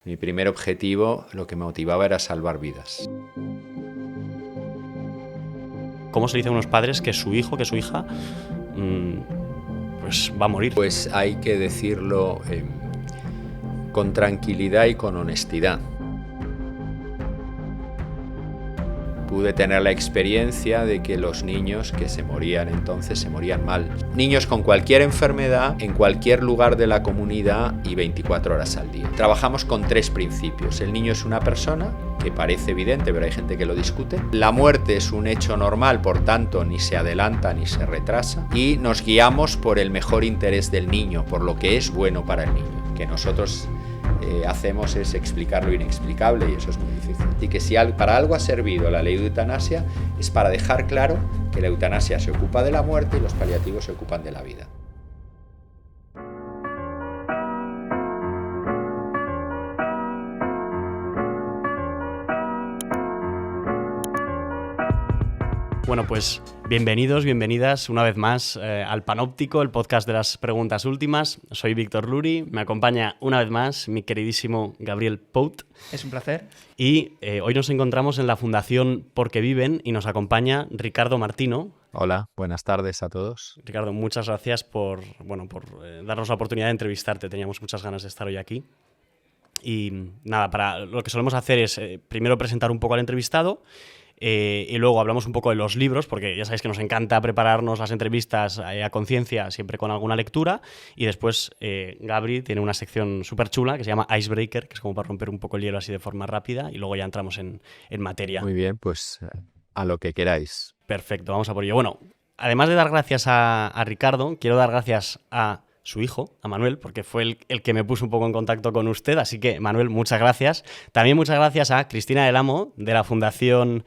Mi primer objetivo, lo que me motivaba era salvar vidas. ¿Cómo se le dice a unos padres que su hijo, que su hija, pues va a morir? Pues hay que decirlo con tranquilidad y con honestidad. Pude tener la experiencia de que los niños que se morían entonces se morían mal. Niños con cualquier enfermedad, en cualquier lugar de la comunidad y 24 horas al día. Trabajamos con 3 principios. El niño es una persona, que parece evidente, pero hay gente que lo discute. La muerte es un hecho normal, por tanto, ni se adelanta ni se retrasa. Y nos guiamos por el mejor interés del niño, por lo que es bueno para el niño. Que nosotros hacemos es explicar lo inexplicable y eso es muy difícil. Y que si para algo ha servido la ley de eutanasia es para dejar claro que la eutanasia se ocupa de la muerte y los paliativos se ocupan de la vida. Bueno, pues bienvenidos, bienvenidas una vez más al Panóptico, el podcast de las preguntas últimas. Soy Víctor Luri, me acompaña una vez más mi queridísimo Gabriel Pout. Es un placer. Y hoy nos encontramos en la Fundación Porque Viven y nos acompaña Ricardo Martino. Hola, buenas tardes a todos. Ricardo, muchas gracias por darnos la oportunidad de entrevistarte. Teníamos muchas ganas de estar hoy aquí. Y nada, para lo que solemos hacer es primero presentar un poco al entrevistado. Y luego hablamos un poco de los libros, porque ya sabéis que nos encanta prepararnos las entrevistas a conciencia, siempre con alguna lectura. Y después Gabri tiene una sección súper chula que se llama Icebreaker, que es como para romper un poco el hielo así de forma rápida. Y luego ya entramos en materia. Muy bien, pues a lo que queráis. Perfecto, vamos a por ello. Bueno, además de dar gracias a Ricardo, quiero dar gracias a su hijo, a Manuel, porque fue el que me puso un poco en contacto con usted. Así que, Manuel, muchas gracias. También muchas gracias a Cristina del Amo, de la Fundación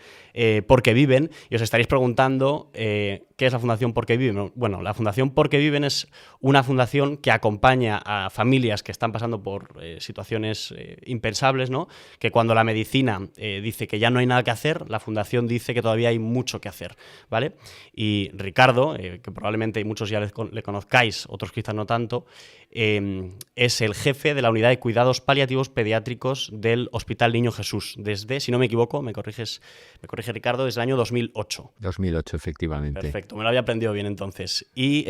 Porque Viven. Y os estaréis preguntando qué es la Fundación Porque Viven. Bueno, la Fundación Porque Viven es una fundación que acompaña a familias que están pasando por situaciones impensables, ¿no? Que cuando la medicina dice que ya no hay nada que hacer, la fundación dice que todavía hay mucho que hacer, ¿vale? Y Ricardo, que probablemente muchos ya le conozcáis, otros quizás no tanto, es el jefe de la unidad de cuidados paliativos pediátricos del Hospital Niño Jesús, desde, si no me equivoco, me corrige Ricardo, desde el año 2008. 2008, efectivamente. Perfecto, me lo había aprendido bien entonces. Y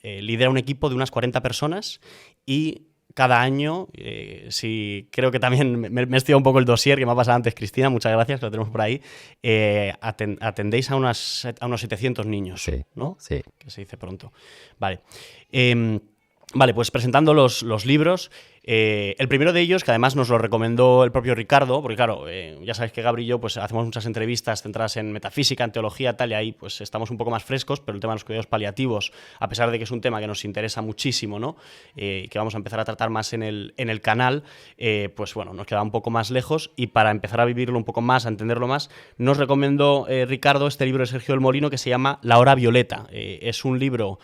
lidera un equipo de unas 40 personas y cada año, creo que también me he estudiado un poco el dossier que me ha pasado antes Cristina, muchas gracias, que lo tenemos por ahí, atendéis a unos 700 niños, sí, ¿no? Sí. Que se dice pronto. Vale. Vale, pues presentando los libros. El primero de ellos, que además nos lo recomendó el propio Ricardo, porque claro, ya sabéis que Gabri y yo pues, hacemos muchas entrevistas centradas en metafísica, en teología, tal, y ahí pues estamos un poco más frescos, pero el tema de los cuidados paliativos, a pesar de que es un tema que nos interesa muchísimo, ¿no? Que vamos a empezar a tratar más en el canal, pues bueno, nos queda un poco más lejos, y para empezar a vivirlo un poco más, a entenderlo más, nos recomendó Ricardo este libro de Sergio del Molino que se llama La Hora Violeta. Es un libro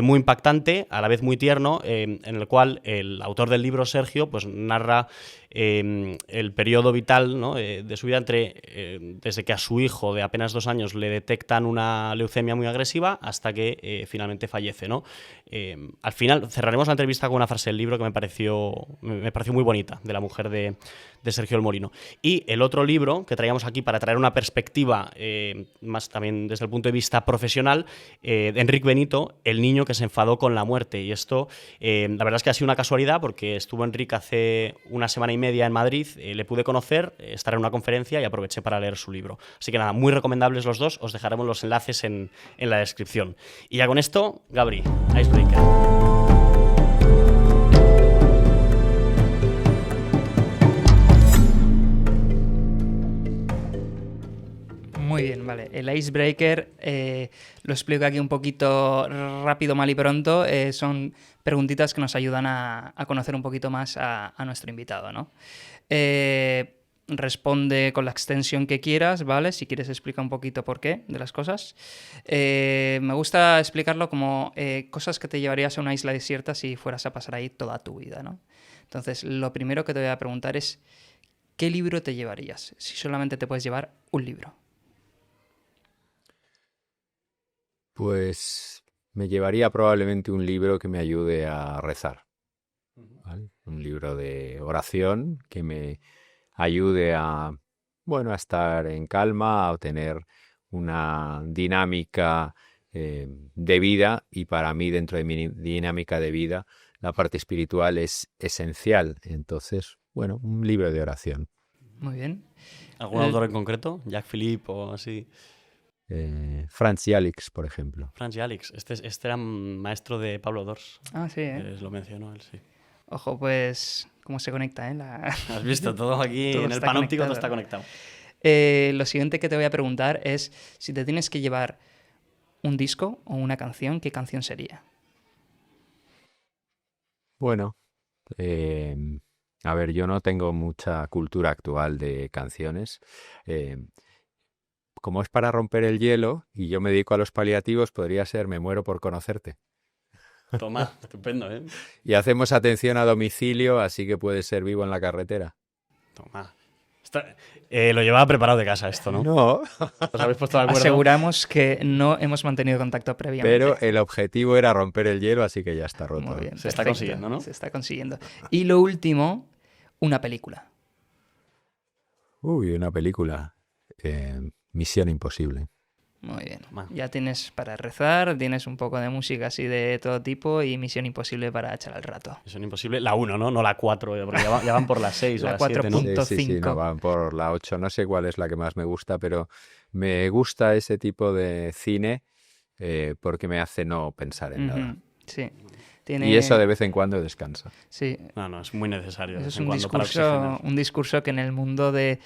muy impactante, a la vez muy tierno, en el cual el autor del libro, Sergio, pues narra el periodo vital, ¿no? De su vida desde que a su hijo de apenas 2 años le detectan una leucemia muy agresiva hasta que finalmente fallece, ¿no? Al final cerraremos la entrevista con una frase del libro que me pareció muy bonita, de la mujer de Sergio del Molino. Y el otro libro que traíamos aquí para traer una perspectiva más también desde el punto de vista profesional, de Enric Benito, El niño que se enfadó con la muerte. Y esto, la verdad es que ha sido una casualidad porque estuvo Enric hace una semana y media en Madrid, le pude conocer, estar en una conferencia y aproveché para leer su libro. Así que nada, muy recomendables los dos, os dejaremos los enlaces en la descripción. Y ya con esto, Gabri, Icebreaker. Muy bien, vale. El Icebreaker, lo explico aquí un poquito rápido, mal y pronto. Son preguntitas que nos ayudan a conocer un poquito más a nuestro invitado, ¿no? Responde con la extensión que quieras, ¿vale? Si quieres explica un poquito por qué de las cosas. Me gusta explicarlo como cosas que te llevarías a una isla desierta si fueras a pasar ahí toda tu vida, ¿no? Entonces, lo primero que te voy a preguntar es ¿qué libro te llevarías? Si solamente te puedes llevar un libro. Pues me llevaría probablemente un libro que me ayude a rezar, ¿vale? un libro de oración que me ayude a estar en calma, a tener una dinámica de vida, y para mí, dentro de mi dinámica de vida, la parte espiritual es esencial. Entonces, un libro de oración. Muy bien. ¿Algún autor en concreto? ¿Jack Philippe o así? Franz Jalics, por ejemplo. Franz Jalics. Este era maestro de Pablo Dors. Ah, sí, Lo mencionó él, sí. Ojo, pues, cómo se conecta, ¿eh? Has visto, todo aquí todo en el panóptico todo está conectado. Lo siguiente que te voy a preguntar es, si te tienes que llevar un disco o una canción, ¿qué canción sería? Bueno, a ver, yo no tengo mucha cultura actual de canciones. Como es para romper el hielo y yo me dedico a los paliativos, podría ser Me muero por conocerte. Toma, estupendo, ¿eh? Y hacemos atención a domicilio, así que puede ser Vivo en la carretera. Toma. Lo llevaba preparado de casa esto, ¿no? No. ¿Os habéis puesto de acuerdo? Aseguramos que no hemos mantenido contacto previamente. Pero el objetivo era romper el hielo, así que ya está roto. Muy bien, se está consiguiendo, ¿no? Se está consiguiendo. Y lo último, una película. Uy, una película. Misión Imposible. Muy bien. Toma. Ya tienes para rezar, tienes un poco de música así de todo tipo y Misión Imposible para echar el rato. Misión Imposible, la 1, ¿no? No la 4, porque ya van por la 6 La o la 7, ¿no? 4.5. Sí, no, van por la 8. No sé cuál es la que más me gusta, pero me gusta ese tipo de cine porque me hace no pensar en nada. Sí. Y eso de vez en cuando descansa. Sí. No, es muy necesario. Eso es un discurso que en el mundo de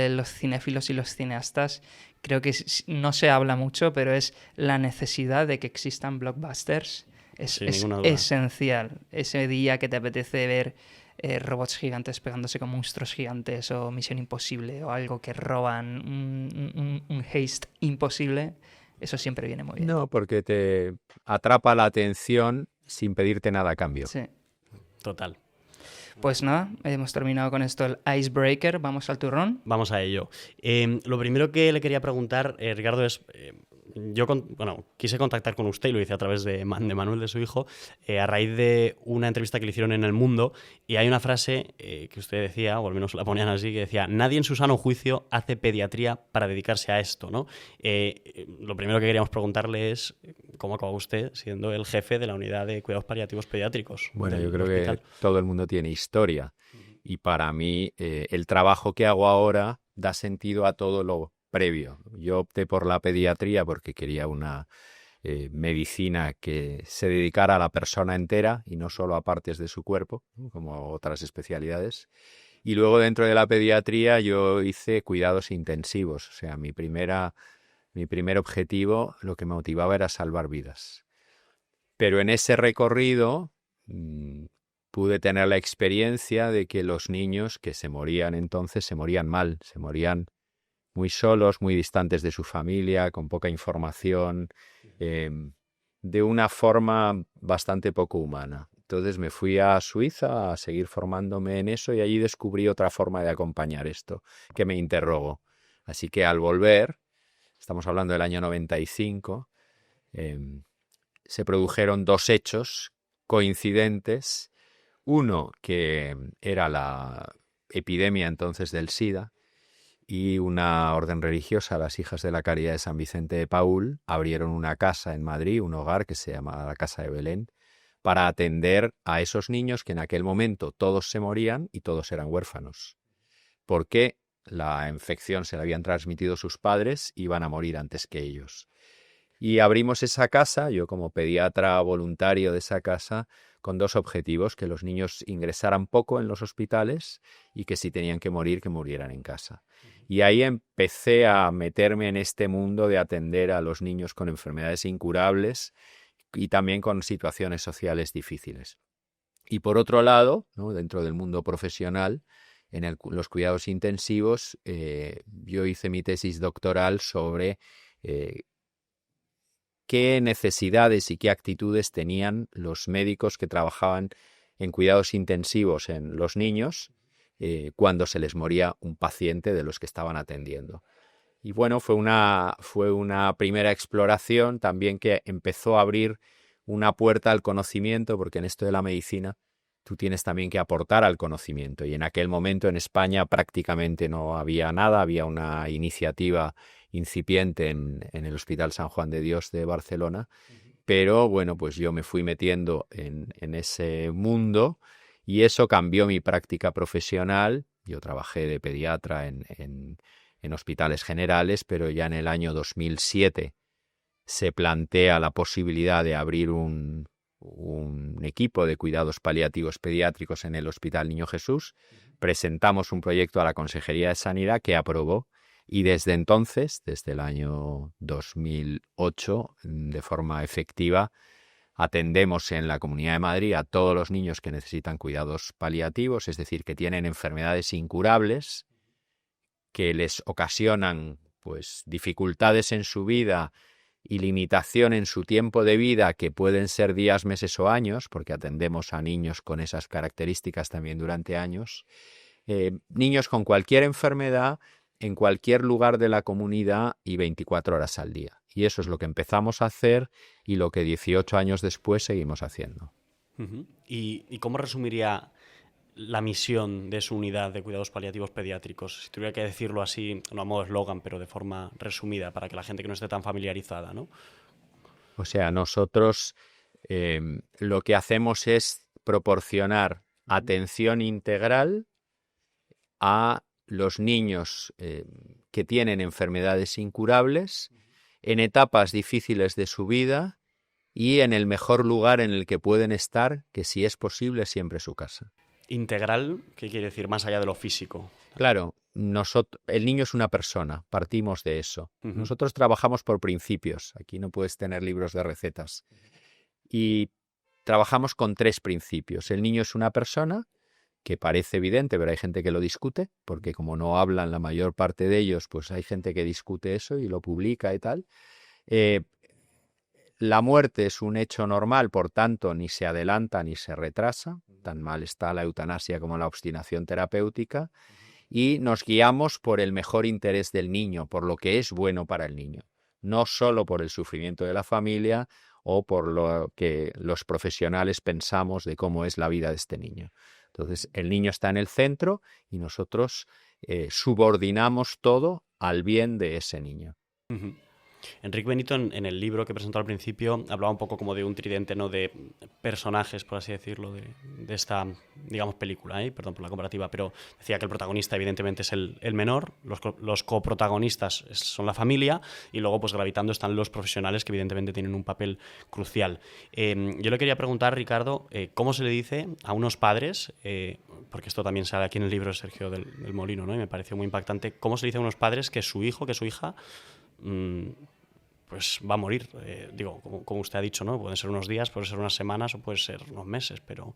los cinéfilos y los cineastas creo que no se habla mucho, pero es la necesidad de que existan blockbusters. Es esencial. Ese día que te apetece ver robots gigantes pegándose con monstruos gigantes, o Misión Imposible, o algo que roban, un haste imposible, eso siempre viene muy bien. No, porque te atrapa la atención sin pedirte nada a cambio. Sí. Total. Pues nada, hemos terminado con esto, el icebreaker. Vamos al turrón. Vamos a ello. Lo primero que le quería preguntar, Ricardo, es... yo quise contactar con usted y lo hice a través de Manuel, de su hijo, a raíz de una entrevista que le hicieron en El Mundo, y hay una frase que usted decía, o al menos la ponían así, que decía: nadie en su sano juicio hace pediatría para dedicarse a esto, ¿no? Lo primero que queríamos preguntarle es cómo acabó usted siendo el jefe de la unidad de cuidados paliativos pediátricos. Bueno, yo creo que todo el mundo tiene historia, y para mí el trabajo que hago ahora da sentido a todo lo previo. Yo opté por la pediatría porque quería una medicina que se dedicara a la persona entera y no solo a partes de su cuerpo, ¿no?, como otras especialidades. Y luego, dentro de la pediatría, yo hice cuidados intensivos. O sea, mi primer objetivo, lo que me motivaba era salvar vidas. Pero en ese recorrido pude tener la experiencia de que los niños que se morían entonces se morían mal, se morían muy solos, muy distantes de su familia, con poca información, de una forma bastante poco humana. Entonces me fui a Suiza a seguir formándome en eso, y allí descubrí otra forma de acompañar esto, que me interrogó. Así que al volver, estamos hablando del año 95, se produjeron dos hechos coincidentes. Uno, que era la epidemia entonces del SIDA, y una orden religiosa, las Hijas de la Caridad de San Vicente de Paúl, abrieron una casa en Madrid, un hogar que se llama la Casa de Belén, para atender a esos niños que en aquel momento todos se morían y todos eran huérfanos. Porque la infección se la habían transmitido sus padres, iban a morir antes que ellos. Y abrimos esa casa, yo como pediatra voluntario de esa casa, con dos objetivos: que los niños ingresaran poco en los hospitales y que si tenían que morir, que murieran en casa. Y ahí empecé a meterme en este mundo de atender a los niños con enfermedades incurables y también con situaciones sociales difíciles. Y por otro lado, ¿no?, dentro del mundo profesional, en los cuidados intensivos, yo hice mi tesis doctoral sobre qué necesidades y qué actitudes tenían los médicos que trabajaban en cuidados intensivos en los niños cuando se les moría un paciente de los que estaban atendiendo. Y bueno, fue una primera exploración también que empezó a abrir una puerta al conocimiento, porque en esto de la medicina tú tienes también que aportar al conocimiento. Y en aquel momento en España prácticamente no había nada, había una iniciativa incipiente en el Hospital San Juan de Dios de Barcelona, pero bueno, pues yo me fui metiendo en ese mundo y eso cambió mi práctica profesional. Yo trabajé de pediatra en hospitales generales, pero ya en el año 2007 se plantea la posibilidad de abrir un equipo de cuidados paliativos pediátricos en el Hospital Niño Jesús. Presentamos un proyecto a la Consejería de Sanidad que aprobó y desde entonces, desde el año 2008, de forma efectiva, atendemos en la Comunidad de Madrid a todos los niños que necesitan cuidados paliativos, es decir, que tienen enfermedades incurables, que les ocasionan pues dificultades en su vida y limitación en su tiempo de vida, que pueden ser días, meses o años, porque atendemos a niños con esas características también durante años. Niños con cualquier enfermedad, en cualquier lugar de la comunidad y 24 horas al día. Y eso es lo que empezamos a hacer y lo que 18 años después seguimos haciendo. Uh-huh. ¿Y cómo resumiría la misión de su unidad de cuidados paliativos pediátricos? Si tuviera que decirlo así, no a modo eslogan, pero de forma resumida, para que la gente que no esté tan familiarizada, ¿no? O sea, nosotros lo que hacemos es proporcionar atención integral a los niños que tienen enfermedades incurables en etapas difíciles de su vida y en el mejor lugar en el que pueden estar, que si es posible, siempre su casa. Integral, ¿qué quiere decir? Más allá de lo físico. Claro, el niño es una persona, partimos de eso. Uh-huh. Nosotros trabajamos por principios, aquí no puedes tener libros de recetas. Y trabajamos con 3 principios. El niño es una persona, que parece evidente, pero hay gente que lo discute, porque como no hablan la mayor parte de ellos, pues hay gente que discute eso y lo publica y tal. La muerte es un hecho normal, por tanto, ni se adelanta ni se retrasa. Tan mal está la eutanasia como la obstinación terapéutica. Y nos guiamos por el mejor interés del niño, por lo que es bueno para el niño. No solo por el sufrimiento de la familia o por lo que los profesionales pensamos de cómo es la vida de este niño. Entonces, el niño está en el centro y nosotros subordinamos todo al bien de ese niño. Uh-huh. Enrique Benito, en el libro que presentó al principio, hablaba un poco como de un tridente, ¿no?, de personajes, por así decirlo, de esta, digamos, película, perdón por la comparativa, pero decía que el protagonista evidentemente es el menor, los coprotagonistas son la familia y luego pues gravitando están los profesionales que evidentemente tienen un papel crucial. Yo le quería preguntar, Ricardo, ¿cómo se le dice a unos padres, porque esto también sale aquí en el libro de Sergio del Molino, ¿no?, y me pareció muy impactante, cómo se le dice a unos padres que su hijo, que su hija pues va a morir, digo, como usted ha dicho, ¿no? Pueden ser unos días, pueden ser unas semanas o pueden ser unos meses, pero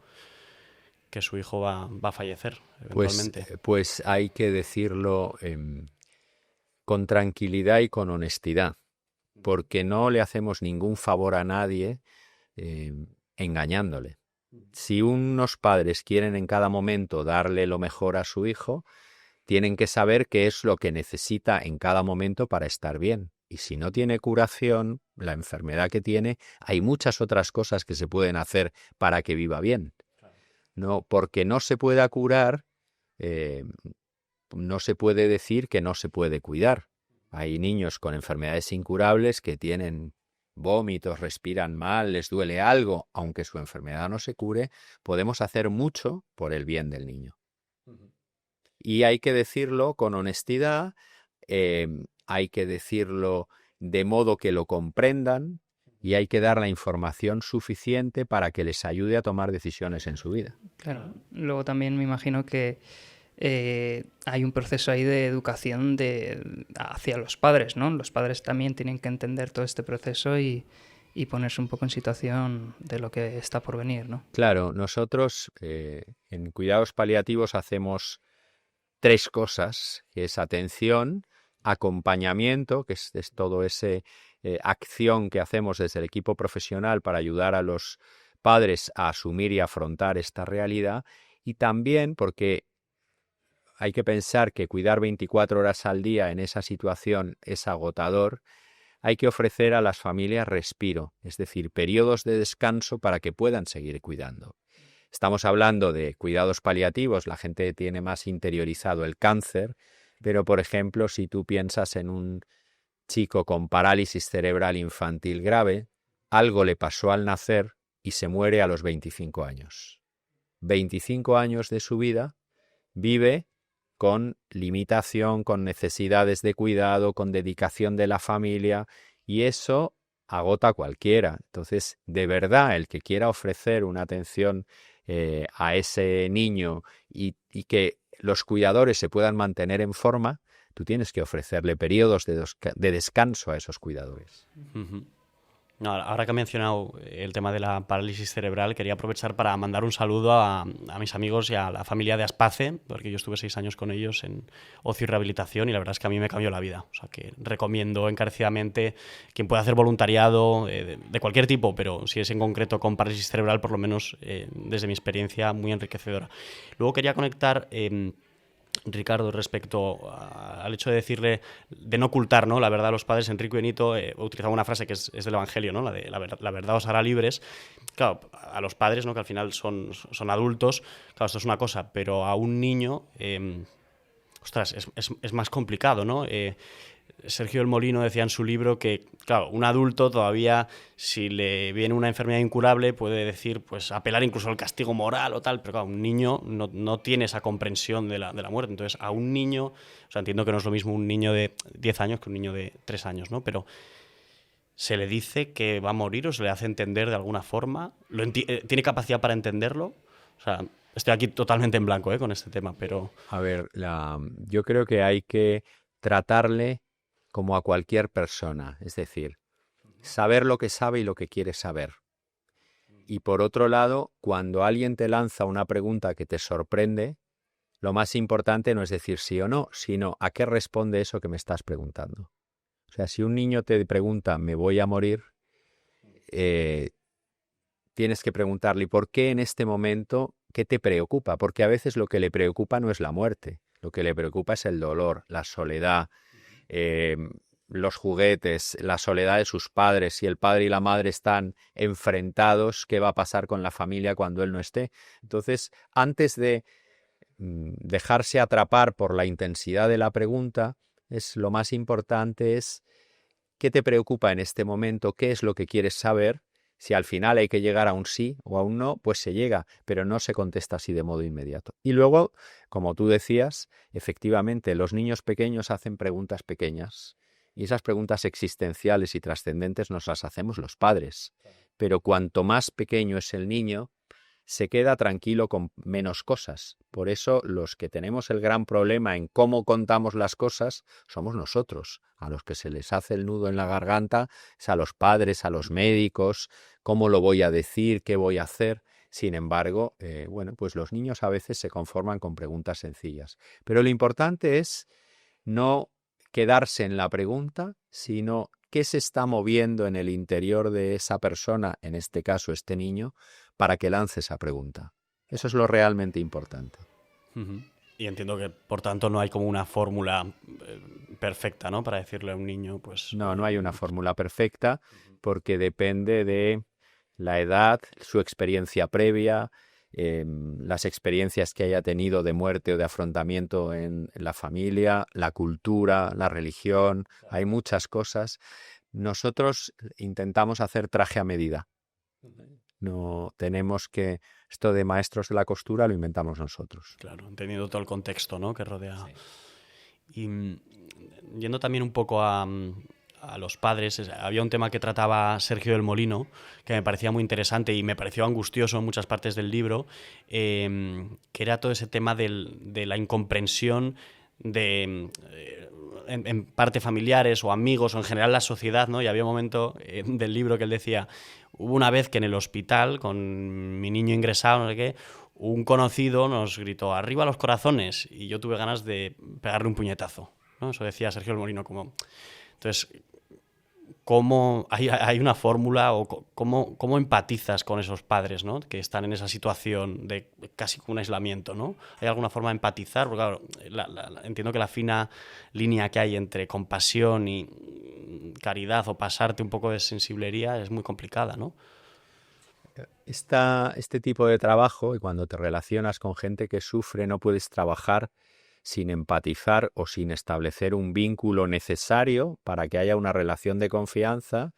que su hijo va a fallecer eventualmente. Pues hay que decirlo con tranquilidad y con honestidad, porque no le hacemos ningún favor a nadie engañándole. Si unos padres quieren en cada momento darle lo mejor a su hijo, tienen que saber qué es lo que necesita en cada momento para estar bien. Y si no tiene curación, la enfermedad que tiene, hay muchas otras cosas que se pueden hacer para que viva bien. No, porque no se pueda curar, no se puede decir que no se puede cuidar. Hay niños con enfermedades incurables que tienen vómitos, respiran mal, les duele algo, aunque su enfermedad no se cure, podemos hacer mucho por el bien del niño. Y hay que decirlo con honestidad, hay que decirlo de modo que lo comprendan y hay que dar la información suficiente para que les ayude a tomar decisiones en su vida. Claro, luego también me imagino que hay un proceso ahí de educación hacia los padres, ¿no? Los padres también tienen que entender todo este proceso y ponerse un poco en situación de lo que está por venir, ¿no? Claro, nosotros en cuidados paliativos hacemos 3 cosas, que es atención, acompañamiento, que es todo ese acción que hacemos desde el equipo profesional para ayudar a los padres a asumir y afrontar esta realidad, y también porque hay que pensar que cuidar 24 horas al día en esa situación es agotador, hay que ofrecer a las familias respiro, es decir, periodos de descanso para que puedan seguir cuidando. Estamos hablando de cuidados paliativos, la gente tiene más interiorizado el cáncer, pero por ejemplo, si tú piensas en un chico con parálisis cerebral infantil grave, algo le pasó al nacer y se muere a los 25 años. 25 años de su vida vive con limitación, con necesidades de cuidado, con dedicación de la familia, y eso agota a cualquiera. Entonces, de verdad, el que quiera ofrecer una atención a ese niño y que los cuidadores se puedan mantener en forma, tú tienes que ofrecerle periodos de descanso a esos cuidadores. Uh-huh. No, ahora que he mencionado el tema de la parálisis cerebral, quería aprovechar para mandar un saludo a mis amigos y a la familia de Aspace, porque yo estuve 6 años con ellos en ocio y rehabilitación y la verdad es que a mí me cambió la vida. O sea que recomiendo encarecidamente quien pueda hacer voluntariado de cualquier tipo, pero si es en concreto con parálisis cerebral, por lo menos desde mi experiencia, muy enriquecedora. Luego quería conectar... Ricardo, respecto al hecho de decirle, de no ocultar, ¿no?, la verdad a los padres. Enrico y Benito utilizaba una frase que es del Evangelio, ¿no?, la verdad os hará libres. Claro, a los padres, ¿no?, que al final son adultos, claro, esto es una cosa, pero a un niño, ostras, es más complicado, ¿no? Sergio del Molino decía en su libro que, claro, un adulto todavía, si le viene una enfermedad incurable, puede decir, pues apelar incluso al castigo moral o tal, pero claro, un niño no tiene esa comprensión de la muerte. Entonces, a un niño, o sea, entiendo que no es lo mismo un niño de 10 años que un niño de 3 años, ¿no? Pero se le dice que va a morir o se le hace entender de alguna forma, ¿tiene capacidad para entenderlo? O sea, estoy aquí totalmente en blanco, con este tema, pero... A ver, yo creo que hay que tratarle como a cualquier persona, es decir, saber lo que sabe y lo que quiere saber. Y por otro lado, cuando alguien te lanza una pregunta que te sorprende, lo más importante no es decir sí o no, sino a qué responde eso que me estás preguntando. O sea, si un niño te pregunta, ¿me voy a morir?, tienes que preguntarle, ¿por qué en este momento? ¿Qué te preocupa? Porque a veces lo que le preocupa no es la muerte, lo que le preocupa es el dolor, la soledad, los juguetes, la soledad de sus padres. Si el padre y la madre están enfrentados, ¿qué va a pasar con la familia cuando él no esté? Entonces, antes de dejarse atrapar por la intensidad de la pregunta, lo más importante es qué te preocupa en este momento, qué es lo que quieres saber. Si al final hay que llegar a un sí o a un no, pues se llega, pero no se contesta así de modo inmediato. Y luego, como tú decías, efectivamente, los niños pequeños hacen preguntas pequeñas y esas preguntas existenciales y trascendentes nos las hacemos los padres. Pero cuanto más pequeño es el niño, se queda tranquilo con menos cosas. Por eso los que tenemos el gran problema en cómo contamos las cosas somos nosotros. A los que se les hace el nudo en la garganta es a los padres, a los médicos, cómo lo voy a decir, qué voy a hacer. Sin embargo, pues los niños a veces se conforman con preguntas sencillas. Pero lo importante es no quedarse en la pregunta, sino qué se está moviendo en el interior de esa persona, en este caso este niño, para que lance esa pregunta. Eso es lo realmente importante. Uh-huh. Y entiendo que, por tanto, no hay como una fórmula perfecta, ¿no?, para decirle a un niño, pues... No hay una fórmula perfecta porque depende de la edad, su experiencia previa, las experiencias que haya tenido de muerte o de afrontamiento en la familia, la cultura, la religión. Hay muchas cosas. Nosotros intentamos hacer traje a medida. No tenemos que... Esto de maestros de la costura lo inventamos nosotros. Claro, entendiendo todo el contexto, ¿no?, que rodea. Sí. Y yendo también un poco a los padres, había un tema que trataba Sergio del Molino que me parecía muy interesante y me pareció angustioso en muchas partes del libro, que era todo ese tema de la incomprensión de... en parte familiares o amigos o en general la sociedad, ¿no? Y había un momento del libro que él decía, hubo una vez que en el hospital con mi niño ingresado, no sé qué, un conocido nos gritó, arriba los corazones, y yo tuve ganas de pegarle un puñetazo, ¿no? Eso decía Sergio del Molino. Entonces, ¿cómo hay una fórmula o cómo empatizas con esos padres, ¿no?, que están en esa situación de casi un aislamiento, ¿no? ¿Hay alguna forma de empatizar? Porque claro, entiendo que la fina línea que hay entre compasión y caridad o pasarte un poco de sensiblería es muy complicada, ¿no? Este tipo de trabajo, y cuando te relacionas con gente que sufre, no puedes trabajar sin empatizar o sin establecer un vínculo necesario para que haya una relación de confianza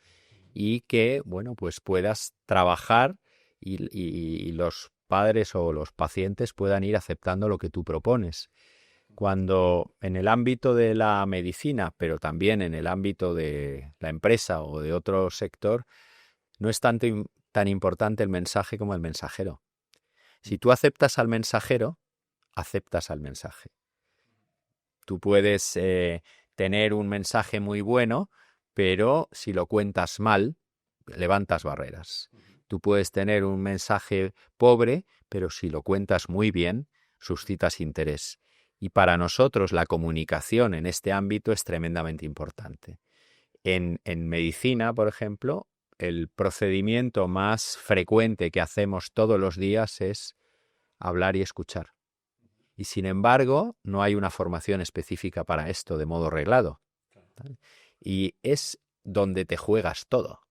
y que, bueno, pues puedas trabajar y los padres o los pacientes puedan ir aceptando lo que tú propones. Cuando en el ámbito de la medicina, pero también en el ámbito de la empresa o de otro sector, no es tan importante el mensaje como el mensajero. Si tú aceptas al mensajero, aceptas al mensaje. Tú puedes tener un mensaje muy bueno, pero si lo cuentas mal, levantas barreras. Tú puedes tener un mensaje pobre, pero si lo cuentas muy bien, suscitas interés. Y para nosotros la comunicación en este ámbito es tremendamente importante. En medicina, por ejemplo, el procedimiento más frecuente que hacemos todos los días es hablar y escuchar. Y sin embargo, no hay una formación específica para esto de modo reglado. ¿Vale? Y es donde te juegas todo.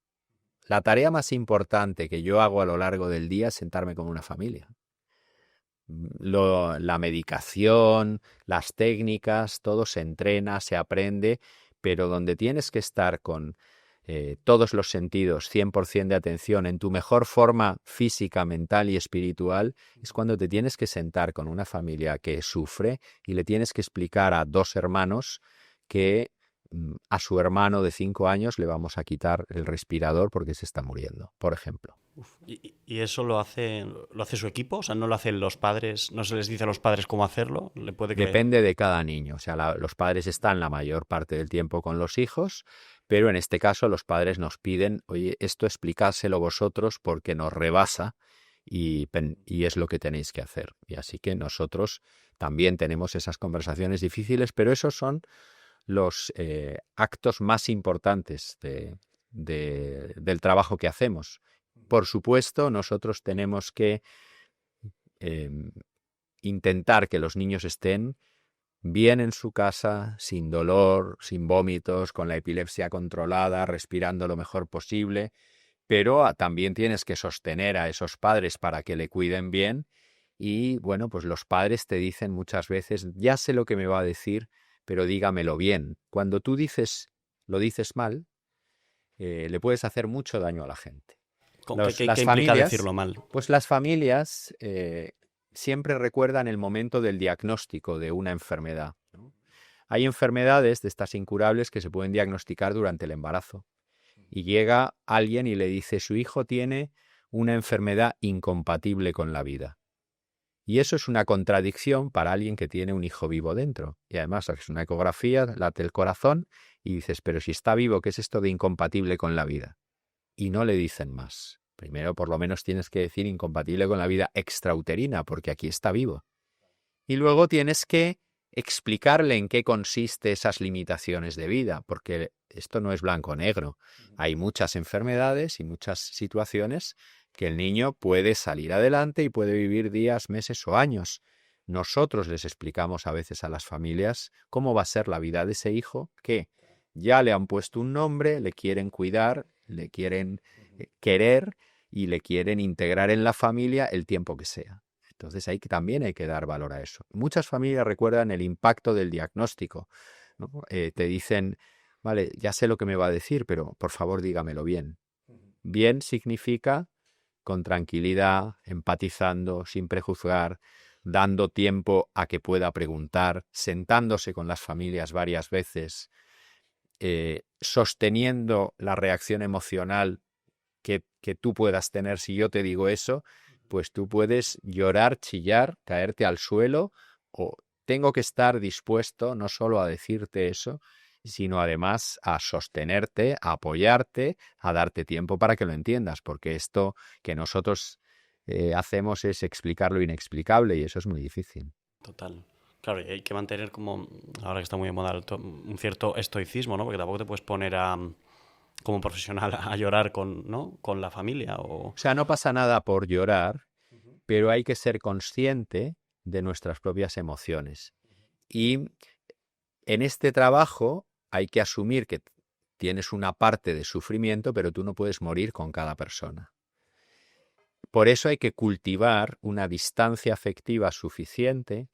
La tarea más importante que yo hago a lo largo del día es sentarme con una familia. La medicación, las técnicas, todo se entrena, se aprende, pero donde tienes que estar con todos los sentidos, 100% de atención, en tu mejor forma física, mental y espiritual, es cuando te tienes que sentar con una familia que sufre y le tienes que explicar a dos hermanos que a su hermano de 5 años le vamos a quitar el respirador porque se está muriendo, por ejemplo. ¿Y eso lo hace su equipo? O sea, ¿no lo hacen los padres? ¿No se les dice a los padres cómo hacerlo? Depende de cada niño. O sea, los padres están la mayor parte del tiempo con los hijos, pero en este caso los padres nos piden, oye, esto explicárselo vosotros porque nos rebasa y es lo que tenéis que hacer. Y así que nosotros también tenemos esas conversaciones difíciles, pero esos son los actos más importantes del trabajo que hacemos. Por supuesto, nosotros tenemos que intentar que los niños estén bien en su casa, sin dolor, sin vómitos, con la epilepsia controlada, respirando lo mejor posible, pero también tienes que sostener a esos padres para que le cuiden bien y, bueno, pues los padres te dicen muchas veces, ya sé lo que me va a decir, pero dígamelo bien. Cuando tú lo dices mal, le puedes hacer mucho daño a la gente. ¿Qué implica decirlo mal? Pues las familias siempre recuerdan el momento del diagnóstico de una enfermedad, ¿no? Hay enfermedades de estas incurables que se pueden diagnosticar durante el embarazo. Y llega alguien y le dice, su hijo tiene una enfermedad incompatible con la vida. Y eso es una contradicción para alguien que tiene un hijo vivo dentro. Y además es una ecografía, late el corazón y dices, pero si está vivo, ¿qué es esto de incompatible con la vida? Y no le dicen más. Primero, por lo menos tienes que decir incompatible con la vida extrauterina, porque aquí está vivo. Y luego tienes que explicarle en qué consiste esas limitaciones de vida, porque esto no es blanco o negro. Hay muchas enfermedades y muchas situaciones que el niño puede salir adelante y puede vivir días, meses o años. Nosotros les explicamos a veces a las familias cómo va a ser la vida de ese hijo, que ya le han puesto un nombre, le quieren cuidar, le quieren querer y le quieren integrar en la familia el tiempo que sea. Entonces también hay que dar valor a eso. Muchas familias recuerdan el impacto del diagnóstico, ¿no? Te dicen, vale, ya sé lo que me va a decir, pero por favor dígamelo bien. Bien significa con tranquilidad, empatizando, sin prejuzgar, dando tiempo a que pueda preguntar, sentándose con las familias varias veces, sosteniendo la reacción emocional que tú puedas tener. Si yo te digo eso, pues tú puedes llorar, chillar, caerte al suelo, o tengo que estar dispuesto no solo a decirte eso, sino además a sostenerte, a apoyarte, a darte tiempo para que lo entiendas, porque esto que nosotros hacemos es explicar lo inexplicable y eso es muy difícil. Total. Claro, y hay que mantener como, ahora que está muy de moda, un cierto estoicismo, ¿no? Porque tampoco te puedes poner como profesional a llorar con la familia. O sea, no pasa nada por llorar, pero hay que ser consciente de nuestras propias emociones. Y en este trabajo hay que asumir que tienes una parte de sufrimiento, pero tú no puedes morir con cada persona. Por eso hay que cultivar una distancia afectiva suficiente,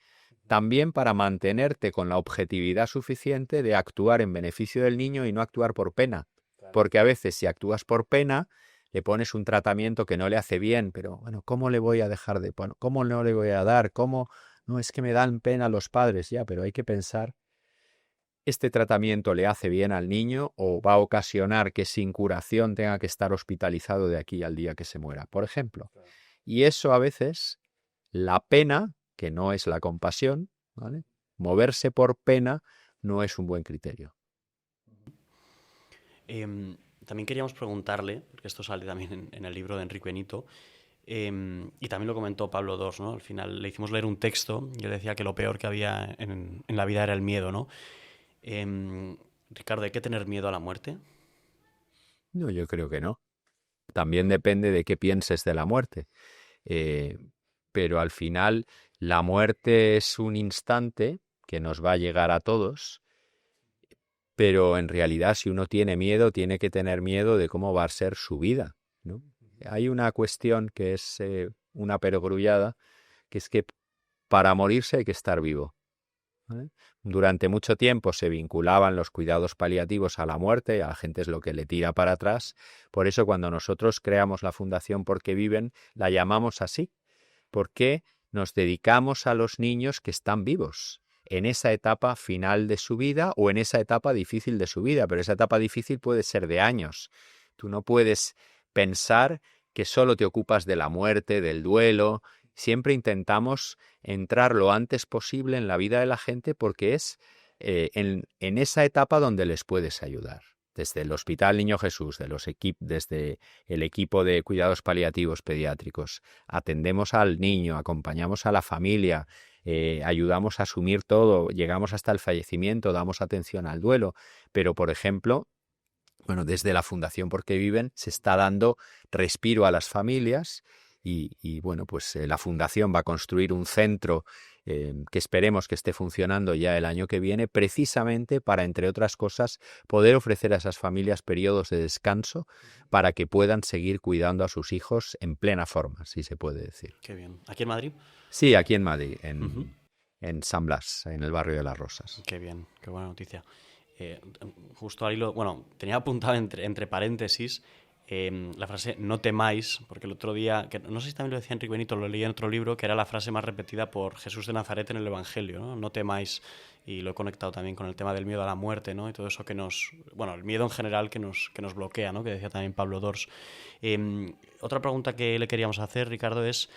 también para mantenerte con la objetividad suficiente de actuar en beneficio del niño y no actuar por pena. Porque a veces si actúas por pena, le pones un tratamiento que no le hace bien, pero bueno, ¿cómo le voy a dejar de poner? ¿Cómo no le voy a dar? ¿Cómo? No, es que me dan pena los padres, ya, pero hay que pensar, ¿este tratamiento le hace bien al niño o va a ocasionar que sin curación tenga que estar hospitalizado de aquí al día que se muera, por ejemplo? Y eso a veces, la pena, que no es la compasión, ¿vale? Moverse por pena no es un buen criterio. También queríamos preguntarle, porque esto sale también en el libro de Enrique Benito, y también lo comentó Pablo II, ¿no? Al final le hicimos leer un texto y él decía que lo peor que había en la vida era el miedo, ¿no? Ricardo, ¿hay que tener miedo a la muerte? No, yo creo que no. También depende de qué pienses de la muerte. Pero al final la muerte es un instante que nos va a llegar a todos, pero en realidad si uno tiene miedo, tiene que tener miedo de cómo va a ser su vida, ¿no? Hay una cuestión que es una perogrullada, que es que para morirse hay que estar vivo, ¿vale? Durante mucho tiempo se vinculaban los cuidados paliativos a la muerte, a la gente es lo que le tira para atrás. Por eso cuando nosotros creamos la Fundación Porque Viven, la llamamos así, porque nos dedicamos a los niños que están vivos en esa etapa final de su vida o en esa etapa difícil de su vida, pero esa etapa difícil puede ser de años. Tú no puedes pensar que solo te ocupas de la muerte, del duelo. Siempre intentamos entrar lo antes posible en la vida de la gente porque es en esa etapa donde les puedes ayudar. Desde el Hospital Niño Jesús, desde el equipo de cuidados paliativos pediátricos, atendemos al niño, acompañamos a la familia, ayudamos a asumir todo, llegamos hasta el fallecimiento, damos atención al duelo. Pero, por ejemplo, bueno, desde la Fundación Porque Viven se está dando respiro a las familias y bueno, pues la Fundación va a construir un centro que esperemos que esté funcionando ya el año que viene, precisamente para, entre otras cosas, poder ofrecer a esas familias periodos de descanso para que puedan seguir cuidando a sus hijos en plena forma, si se puede decir. Qué bien. ¿Aquí en Madrid? Sí, aquí en Madrid, en San Blas, en el barrio de Las Rosas. Qué bien, qué buena noticia. Justo ahí bueno, tenía apuntado entre paréntesis la frase "no temáis", porque el otro día, que no sé si también lo decía Enrique Benito, lo leí en otro libro, que era la frase más repetida por Jesús de Nazaret en el Evangelio, ¿no? No temáis, y lo he conectado también con el tema del miedo a la muerte, ¿no? Y todo eso bueno, el miedo en general que nos bloquea, ¿no? Que decía también Pablo Dors. Otra pregunta que le queríamos hacer, Ricardo, es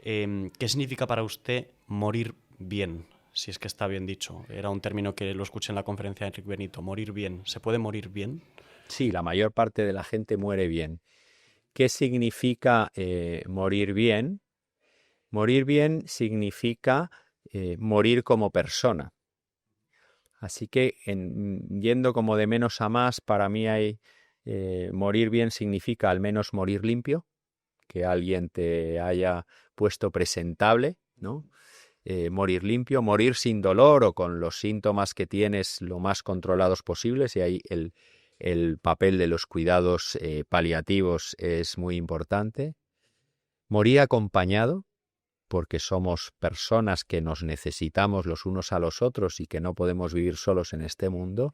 ¿qué significa para usted morir bien? Si es que está bien dicho. Era un término que lo escuché en la conferencia de Enrique Benito. Morir bien. ¿Se puede morir bien? Sí, la mayor parte de la gente muere bien. ¿Qué significa morir bien? Morir bien significa morir como persona. Así que yendo como de menos a más, para mí morir bien significa al menos morir limpio, que alguien te haya puesto presentable, ¿no? Morir limpio, morir sin dolor o con los síntomas que tienes lo más controlados posibles, y ahí el papel de los cuidados paliativos es muy importante. Morir acompañado, porque somos personas que nos necesitamos los unos a los otros y que no podemos vivir solos en este mundo.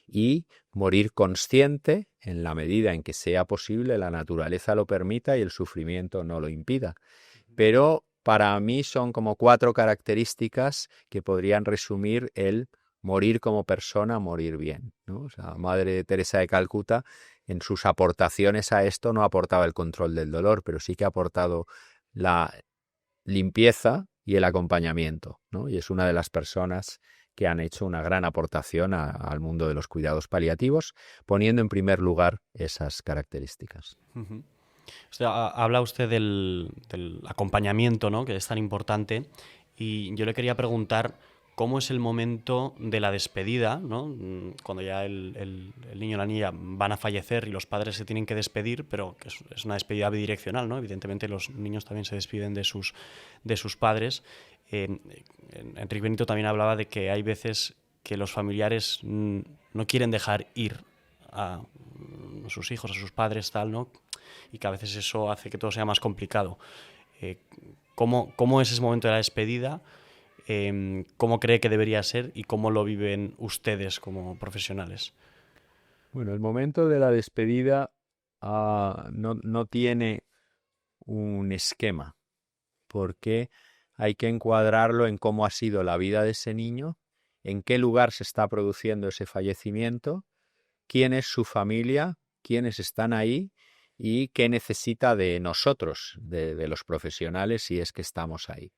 Y morir consciente en la medida en que sea posible, la naturaleza lo permita y el sufrimiento no lo impida. Pero para mí son como 4 características que podrían resumir el morir como persona, morir bien, ¿no? O sea, Madre Teresa de Calcuta, en sus aportaciones a esto, no aportaba el control del dolor, pero sí que ha aportado la limpieza y el acompañamiento, ¿no? Y es una de las personas que han hecho una gran aportación al mundo de los cuidados paliativos, poniendo en primer lugar esas características. Uh-huh. Habla usted del acompañamiento, ¿no? Que es tan importante, y yo le quería preguntar cómo es el momento de la despedida, ¿no? Cuando ya el niño o la niña van a fallecer y los padres se tienen que despedir, pero que es una despedida bidireccional, ¿no? Evidentemente los niños también se despiden de sus padres. Enrique Benito también hablaba de que hay veces que los familiares no quieren dejar ir a sus hijos, a sus padres, tal, ¿no? y que a veces eso hace que todo sea más complicado. ¿Cómo es ese momento de la despedida? ¿Cómo cree que debería ser y cómo lo viven ustedes como profesionales? Bueno, el momento de la despedida no tiene un esquema, porque hay que encuadrarlo en cómo ha sido la vida de ese niño, en qué lugar se está produciendo ese fallecimiento, quién es su familia, quiénes están ahí y qué necesita de nosotros, de los profesionales, si es que estamos ahí.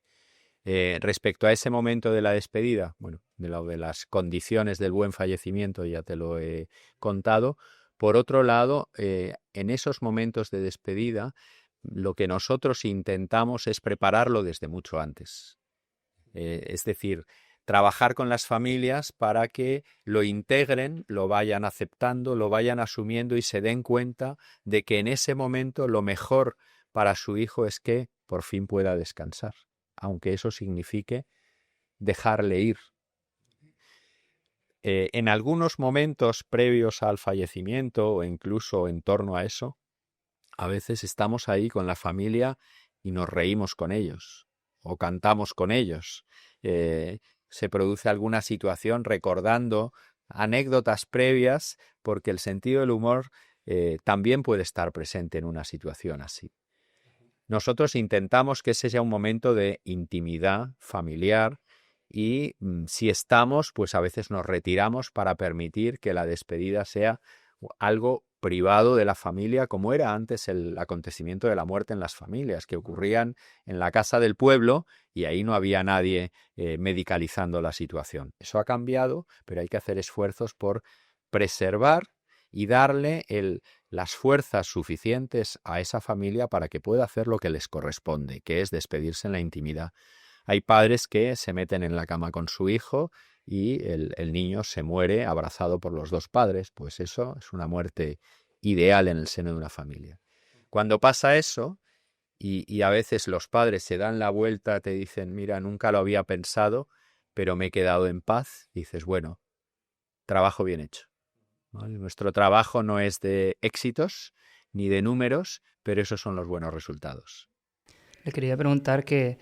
Respecto a ese momento de la despedida, bueno, de las condiciones del buen fallecimiento ya te lo he contado. Por otro lado, en esos momentos de despedida, lo que nosotros intentamos es prepararlo desde mucho antes. Es decir, trabajar con las familias para que lo integren, lo vayan aceptando, lo vayan asumiendo y se den cuenta de que en ese momento lo mejor para su hijo es que por fin pueda descansar, aunque eso signifique dejarle ir. En algunos momentos previos al fallecimiento o incluso en torno a eso, a veces estamos ahí con la familia y nos reímos con ellos o cantamos con ellos. Se produce alguna situación recordando anécdotas previas, porque el sentido del humor también puede estar presente en una situación así. Nosotros intentamos que ese sea un momento de intimidad familiar y si estamos, pues a veces nos retiramos para permitir que la despedida sea algo privado de la familia, como era antes el acontecimiento de la muerte en las familias, que ocurrían en la casa del pueblo y ahí no había nadie medicalizando la situación. Eso ha cambiado, pero hay que hacer esfuerzos por preservar y darle las fuerzas suficientes a esa familia para que pueda hacer lo que les corresponde, que es despedirse en la intimidad. Hay padres que se meten en la cama con su hijo y el niño se muere abrazado por los dos padres, pues eso es una muerte ideal en el seno de una familia. Cuando pasa eso, y a veces los padres se dan la vuelta, te dicen, mira, nunca lo había pensado, pero me he quedado en paz, dices, bueno, trabajo bien hecho. ¿Vale? Nuestro trabajo no es de éxitos ni de números, pero esos son los buenos resultados. Le quería preguntar que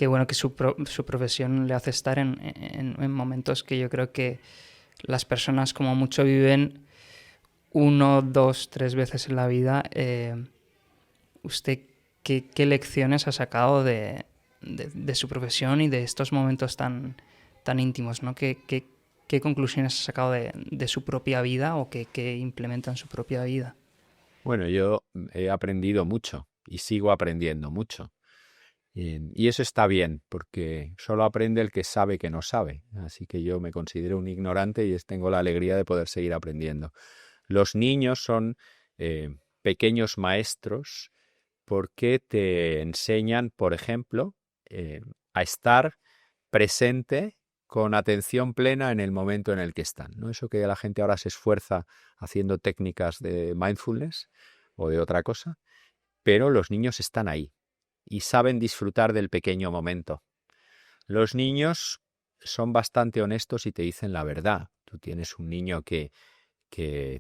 bueno, que su profesión le hace estar en momentos que yo creo que las personas como mucho viven 1, 2, 3 veces en la vida. ¿Usted qué lecciones ha sacado de su profesión y de estos momentos tan íntimos, ¿no? ¿Qué conclusiones ha sacado de su propia vida o qué implementa en su propia vida? Bueno, yo he aprendido mucho y sigo aprendiendo mucho. Y eso está bien, porque solo aprende el que sabe que no sabe. Así que yo me considero un ignorante y tengo la alegría de poder seguir aprendiendo. Los niños son pequeños maestros porque te enseñan, por ejemplo, a estar presente con atención plena en el momento en el que están, ¿no? Eso que la gente ahora se esfuerza haciendo técnicas de mindfulness o de otra cosa, pero los niños están ahí y saben disfrutar del pequeño momento. Los niños son bastante honestos y te dicen la verdad. Tú tienes un niño que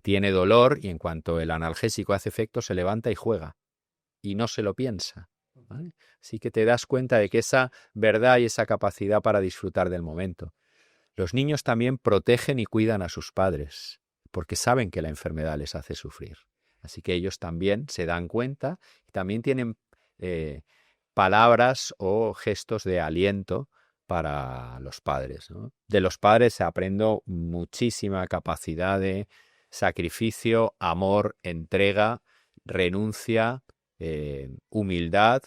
tiene dolor y en cuanto el analgésico hace efecto se levanta y juega y no se lo piensa, ¿vale? Así que te das cuenta de que esa verdad y esa capacidad para disfrutar del momento. Los niños también protegen y cuidan a sus padres porque saben que la enfermedad les hace sufrir. Así que ellos también se dan cuenta y también tienen palabras o gestos de aliento para los padres, ¿no? De los padres aprendo muchísima capacidad de sacrificio, amor, entrega, renuncia, humildad.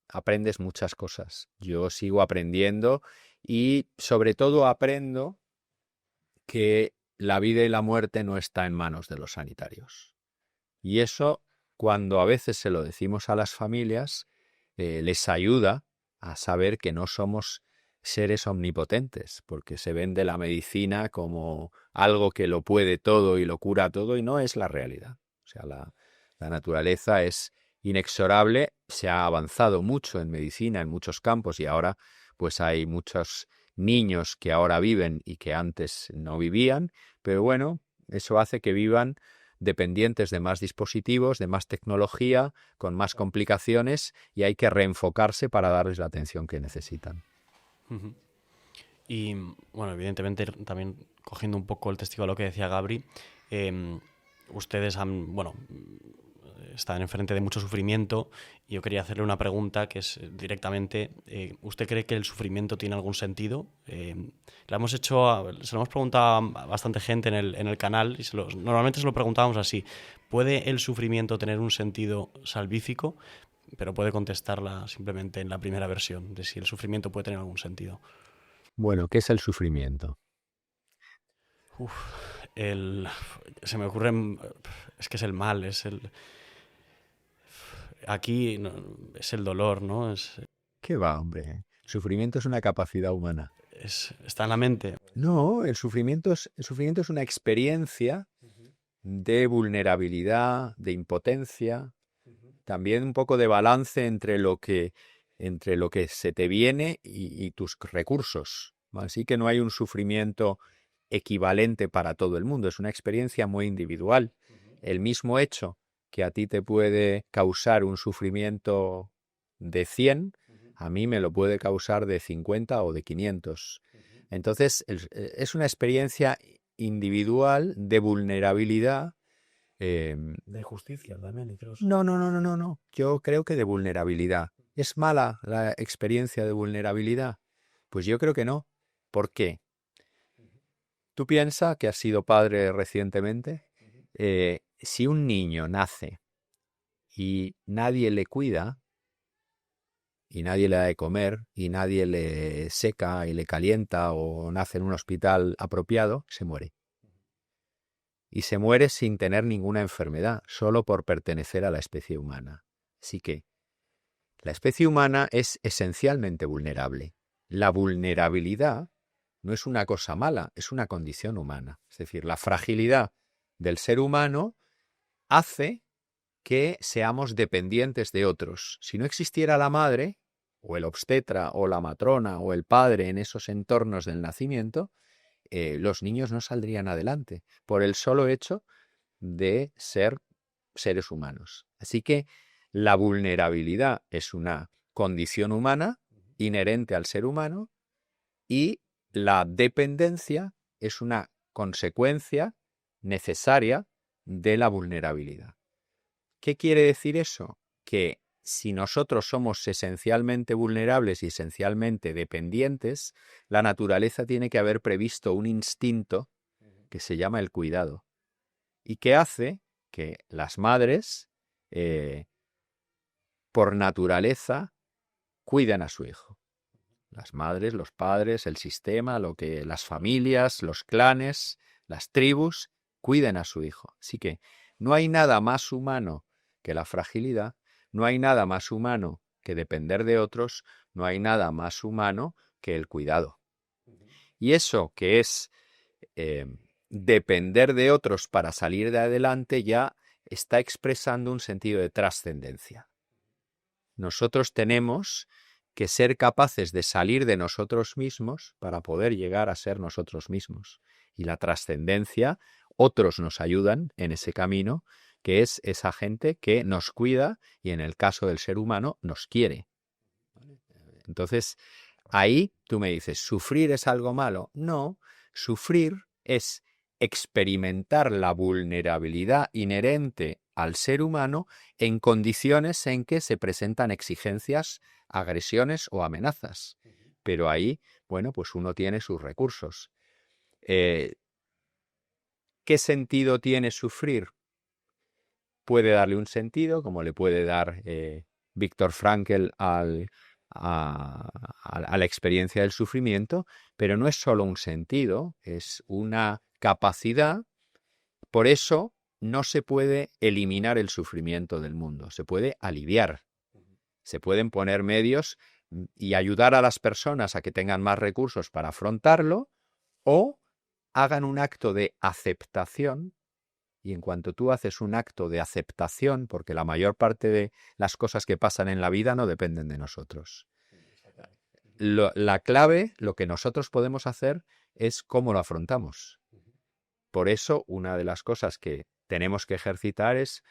Aprendes muchas cosas. Yo sigo aprendiendo y sobre todo aprendo que la vida y la muerte no está en manos de los sanitarios. Y eso, cuando a veces se lo decimos a las familias, les ayuda a saber que no somos seres omnipotentes, porque se vende la medicina como algo que lo puede todo y lo cura todo, y no es la realidad. O sea, la naturaleza es inexorable, se ha avanzado mucho en medicina en muchos campos y ahora pues hay muchos niños que ahora viven y que antes no vivían, pero bueno, eso hace que vivan dependientes de más dispositivos, de más tecnología, con más complicaciones, y hay que reenfocarse para darles la atención que necesitan. Ujú. Y bueno, evidentemente también cogiendo un poco el testigo de lo que decía Gabri, ustedes están enfrente de mucho sufrimiento, y yo quería hacerle una pregunta que es directamente, ¿usted cree que el sufrimiento tiene algún sentido? Se lo hemos preguntado a bastante gente en el canal, y normalmente se lo preguntábamos así: ¿puede el sufrimiento tener un sentido salvífico? Pero puede contestarla simplemente en la primera versión, de si el sufrimiento puede tener algún sentido. Bueno, ¿qué es el sufrimiento? Se me ocurre, es que es el mal, aquí es el dolor, ¿no? ¿Qué va, hombre? El sufrimiento es una capacidad humana. Está en la mente. No, el sufrimiento es una experiencia de vulnerabilidad, de impotencia, también un poco de balance entre lo que se te viene y tus recursos. Así que no hay un sufrimiento equivalente para todo el mundo, es una experiencia muy individual. El mismo hecho que a ti te puede causar un sufrimiento de 100, a mí me lo puede causar de 50 o de 500. Entonces, es una experiencia individual de vulnerabilidad. De justicia también, creo. No. Yo creo que de vulnerabilidad. ¿Es mala la experiencia de vulnerabilidad? Pues yo creo que no. ¿Por qué? Tú piensas que has sido padre recientemente. Si un niño nace y nadie le cuida, y nadie le da de comer, y nadie le seca y le calienta, o nace en un hospital apropiado, se muere. Y se muere sin tener ninguna enfermedad, solo por pertenecer a la especie humana. Así que la especie humana es esencialmente vulnerable. La vulnerabilidad no es una cosa mala, es una condición humana. Es decir, la fragilidad del ser humano hace que seamos dependientes de otros. Si no existiera la madre, o el obstetra, o la matrona, o el padre en esos entornos del nacimiento, los niños no saldrían adelante por el solo hecho de ser seres humanos. Así que la vulnerabilidad es una condición humana inherente al ser humano, y la dependencia es una consecuencia necesaria de la vulnerabilidad. ¿Qué quiere decir eso? Que si nosotros somos esencialmente vulnerables y esencialmente dependientes, la naturaleza tiene que haber previsto un instinto que se llama el cuidado, y que hace que las madres, por naturaleza, cuiden a su hijo. Las madres, los padres, el sistema, las familias, los clanes, las tribus, cuiden a su hijo. Así que no hay nada más humano que la fragilidad, no hay nada más humano que depender de otros, no hay nada más humano que el cuidado. Y eso que es depender de otros para salir de adelante ya está expresando un sentido de trascendencia. Nosotros tenemos que ser capaces de salir de nosotros mismos para poder llegar a ser nosotros mismos. Y la trascendencia, otros nos ayudan en ese camino, que es esa gente que nos cuida y, en el caso del ser humano, nos quiere. Entonces, ahí tú me dices, ¿sufrir es algo malo? No, sufrir es experimentar la vulnerabilidad inherente al ser humano en condiciones en que se presentan exigencias, agresiones o amenazas. Pero ahí, bueno, pues uno tiene sus recursos. ¿Qué sentido tiene sufrir? Puede darle un sentido, como le puede dar Viktor Frankl a la experiencia del sufrimiento, pero no es solo un sentido, es una capacidad. Por eso no se puede eliminar el sufrimiento del mundo, se puede aliviar. Se pueden poner medios y ayudar a las personas a que tengan más recursos para afrontarlo, o hagan un acto de aceptación. Y en cuanto tú haces un acto de aceptación, porque la mayor parte de las cosas que pasan en la vida no dependen de nosotros. La clave, lo que nosotros podemos hacer, es cómo lo afrontamos. Por eso, una de las cosas que tenemos que ejercitar es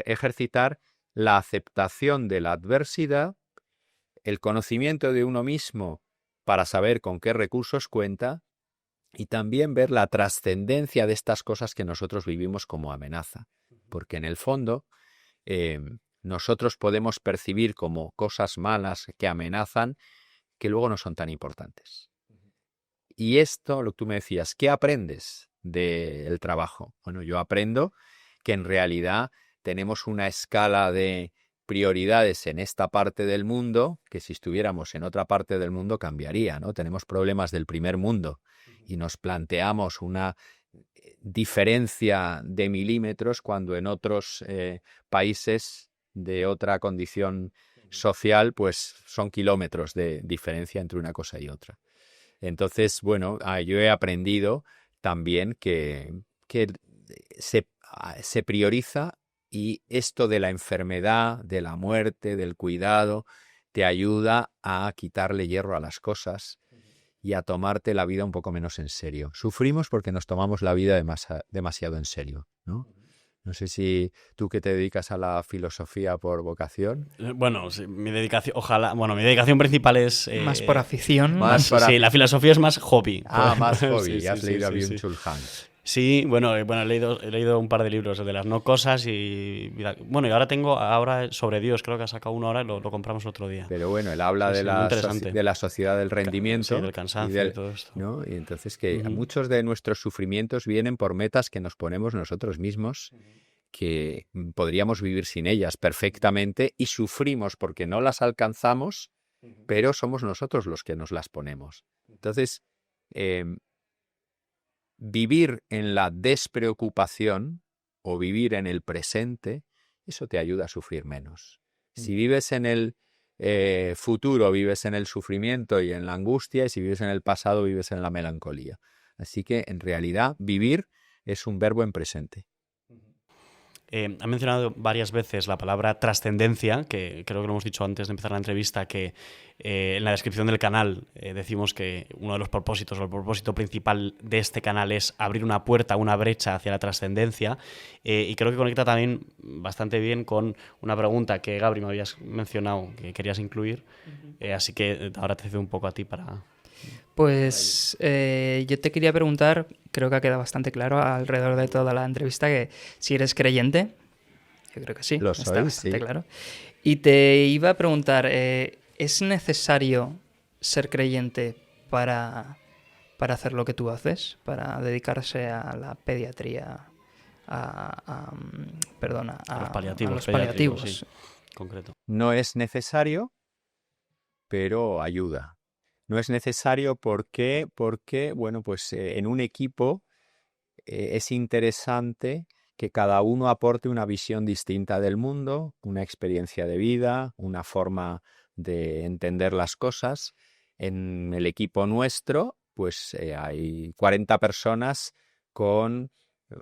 ejercitar la aceptación de la adversidad, el conocimiento de uno mismo para saber con qué recursos cuenta y también ver la trascendencia de estas cosas que nosotros vivimos como amenaza. Porque en el fondo nosotros podemos percibir como cosas malas que amenazan que luego no son tan importantes. Y esto, lo que tú me decías, ¿qué aprendes del trabajo? Bueno, yo aprendo que en realidad tenemos una escala de prioridades en esta parte del mundo que si estuviéramos en otra parte del mundo cambiaría, ¿no? Tenemos problemas del primer mundo y nos planteamos una diferencia de milímetros cuando en otros países de otra condición social pues son kilómetros de diferencia entre una cosa y otra. Entonces, bueno, yo he aprendido también que se prioriza y esto de la enfermedad, de la muerte, del cuidado, te ayuda a quitarle hierro a las cosas y a tomarte la vida un poco menos en serio. Sufrimos porque nos tomamos la vida demasiado en serio, ¿no? No sé si tú que te dedicas a la filosofía por vocación. Bueno, sí, mi dedicación, ojalá, bueno, mi dedicación principal es... más por afición. Sí, la filosofía es más hobby. Más hobby, sí, has leído a sí. Byung-Chul Han. Sí, bueno, he leído un par de libros, el de las no cosas y ahora sobre Dios, creo que ha sacado uno ahora y lo compramos otro día. Pero bueno, él habla de la sociedad del rendimiento. Sí, del cansancio y todo esto. ¿No? Y entonces que muchos de nuestros sufrimientos vienen por metas que nos ponemos nosotros mismos, que podríamos vivir sin ellas perfectamente y sufrimos porque no las alcanzamos, pero somos nosotros los que nos las ponemos. Entonces, vivir en la despreocupación o vivir en el presente, eso te ayuda a sufrir menos. Si vives en el futuro, vives en el sufrimiento y en la angustia, y si vives en el pasado, vives en la melancolía. Así que, en realidad, vivir es un verbo en presente. Ha mencionado varias veces la palabra trascendencia, que creo que lo hemos dicho antes de empezar la entrevista, que en la descripción del canal decimos que uno de los propósitos o el propósito principal de este canal es abrir una puerta, una brecha hacia la trascendencia, y creo que conecta también bastante bien con una pregunta que Gabri me habías mencionado que querías incluir, así que ahora te cedo un poco a ti para... Pues yo te quería preguntar, creo que ha quedado bastante claro alrededor de toda la entrevista, que si eres creyente. Yo creo que sí, lo soy, está bastante sí. claro. Y te iba a preguntar, ¿es necesario ser creyente para hacer lo que tú haces? Para dedicarse a la pediatría, a los paliativos. paliativos. Sí, concreto. No es necesario, pero ayuda. No es necesario porque bueno, pues en un equipo es interesante que cada uno aporte una visión distinta del mundo, una experiencia de vida, una forma de entender las cosas. En el equipo nuestro, pues hay 40 personas con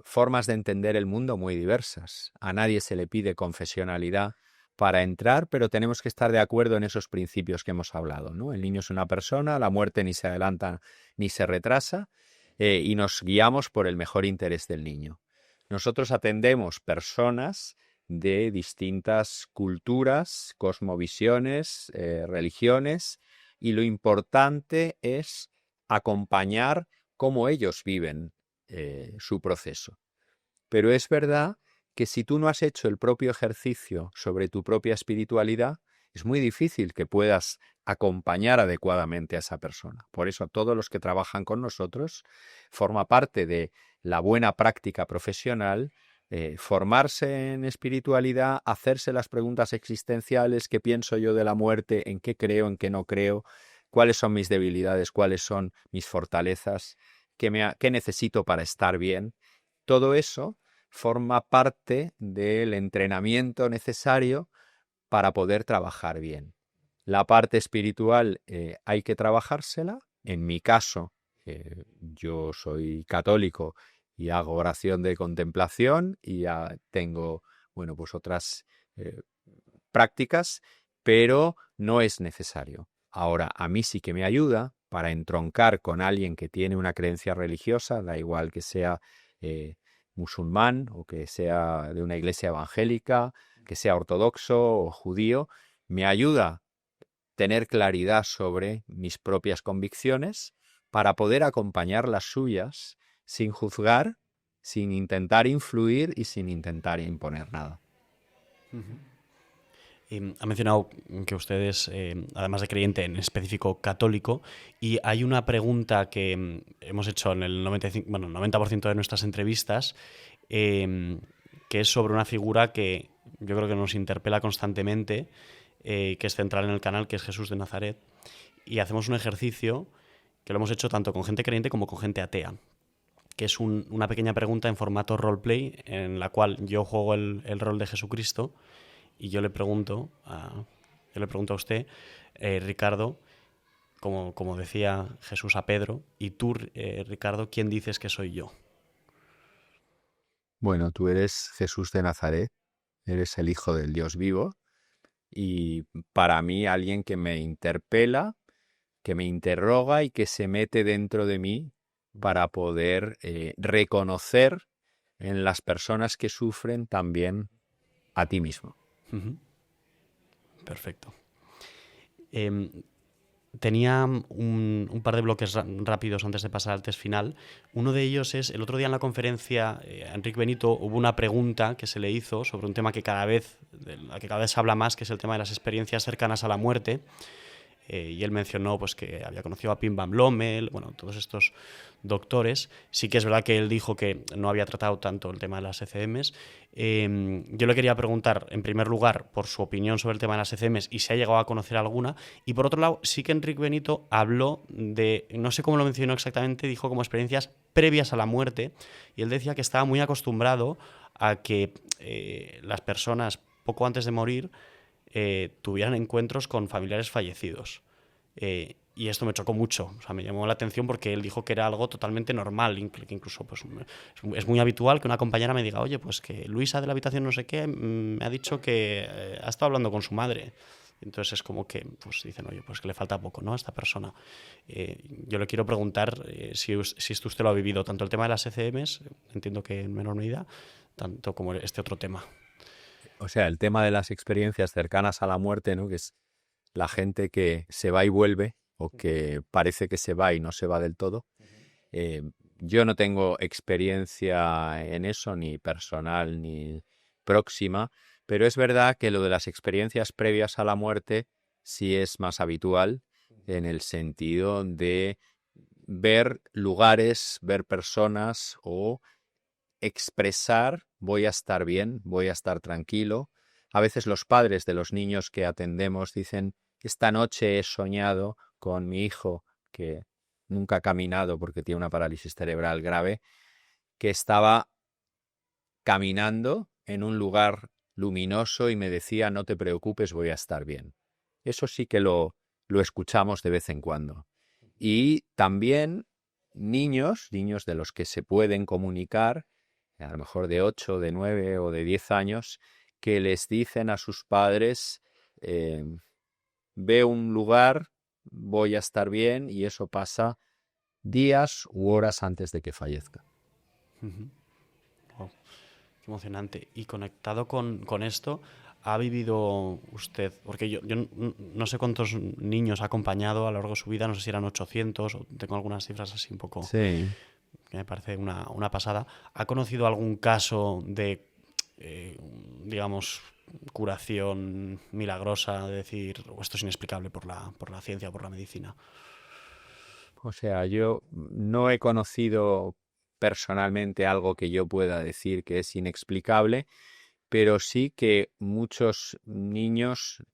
formas de entender el mundo muy diversas. A nadie se le pide confesionalidad para entrar, pero tenemos que estar de acuerdo en esos principios que hemos hablado, ¿no? El niño es una persona, la muerte ni se adelanta ni se retrasa, y nos guiamos por el mejor interés del niño. Nosotros atendemos personas de distintas culturas, cosmovisiones, religiones, y lo importante es acompañar cómo ellos viven su proceso. Pero es verdad que si tú no has hecho el propio ejercicio sobre tu propia espiritualidad, es muy difícil que puedas acompañar adecuadamente a esa persona. Por eso, a todos los que trabajan con nosotros, forma parte de la buena práctica profesional, formarse en espiritualidad, hacerse las preguntas existenciales: ¿qué pienso yo de la muerte? ¿En qué creo? ¿En qué no creo? ¿Cuáles son mis debilidades? ¿Cuáles son mis fortalezas? ¿Qué necesito para estar bien? Todo eso forma parte del entrenamiento necesario para poder trabajar bien. La parte espiritual hay que trabajársela. En mi caso, yo soy católico y hago oración de contemplación y ya tengo, bueno, pues otras prácticas, pero no es necesario. Ahora, a mí sí que me ayuda para entroncar con alguien que tiene una creencia religiosa, da igual que sea musulmán o que sea de una iglesia evangélica, que sea ortodoxo o judío, me ayuda tener claridad sobre mis propias convicciones para poder acompañar las suyas sin juzgar, sin intentar influir y sin intentar imponer nada. Ha mencionado que usted es, además de creyente, en específico católico, y hay una pregunta que hemos hecho en el 90% de nuestras entrevistas, que es sobre una figura que yo creo que nos interpela constantemente, que es central en el canal, que es Jesús de Nazaret. Y hacemos un ejercicio que lo hemos hecho tanto con gente creyente como con gente atea, que es una pequeña pregunta en formato roleplay, en la cual yo juego el rol de Jesucristo. Y yo le pregunto a usted, Ricardo, como decía Jesús a Pedro, y tú, Ricardo, ¿quién dices que soy yo? Bueno, tú eres Jesús de Nazaret, eres el Hijo del Dios vivo, y para mí alguien que me interpela, que me interroga y que se mete dentro de mí para poder reconocer en las personas que sufren también a ti mismo. Perfecto. Tenía un par de bloques rápidos antes de pasar al test final. Uno de ellos es, el otro día en la conferencia, a Enrique Benito hubo una pregunta que se le hizo sobre un tema de la que cada vez se habla más, que es el tema de las experiencias cercanas a la muerte. Y él mencionó pues, que había conocido a Pim Van Lommel, bueno, todos estos doctores. Sí que es verdad que él dijo que no había tratado tanto el tema de las ECMs. Yo le quería preguntar, en primer lugar, por su opinión sobre el tema de las ECMs y si ha llegado a conocer alguna. Y por otro lado, sí que Enrique Benito habló de, no sé cómo lo mencionó exactamente, dijo como experiencias previas a la muerte. Y él decía que estaba muy acostumbrado a que las personas, poco antes de morir, tuvieran encuentros con familiares fallecidos. Y esto me chocó mucho, o sea, me llamó la atención porque él dijo que era algo totalmente normal, que incluso pues, es muy habitual que una compañera me diga, oye, pues que Luisa de la habitación no sé qué me ha dicho que ha estado hablando con su madre. Entonces es como que pues dicen, oye, pues que le falta poco, ¿no?, a esta persona. Yo le quiero preguntar si esto usted lo ha vivido, tanto el tema de las ECMs, entiendo que en menor medida, tanto como este otro tema. O sea, el tema de las experiencias cercanas a la muerte, ¿no?, que es la gente que se va y vuelve, o que parece que se va y no se va del todo. Yo no tengo experiencia en eso, ni personal ni próxima, pero es verdad que lo de las experiencias previas a la muerte sí es más habitual, en el sentido de ver lugares, ver personas o expresar voy a estar bien, voy a estar tranquilo. A veces los padres de los niños que atendemos dicen, esta noche he soñado con mi hijo que nunca ha caminado porque tiene una parálisis cerebral grave, que estaba caminando en un lugar luminoso y me decía, no te preocupes, voy a estar bien. Eso sí que lo escuchamos de vez en cuando. Y también niños de los que se pueden comunicar, a lo mejor de 8, de 9 o de 10 años, que les dicen a sus padres, ve un lugar, voy a estar bien, y eso pasa días u horas antes de que fallezca. Wow, qué emocionante. Y conectado con esto, ¿ha vivido usted, porque yo no sé cuántos niños ha acompañado a lo largo de su vida, no sé si eran 800, o tengo algunas cifras así un poco... Sí. Que me parece una pasada. ¿Ha conocido algún caso de, digamos, curación milagrosa, de decir, esto es inexplicable por la ciencia, por la medicina? O sea, yo no he conocido personalmente algo que yo pueda decir que es inexplicable, pero sí que muchos niños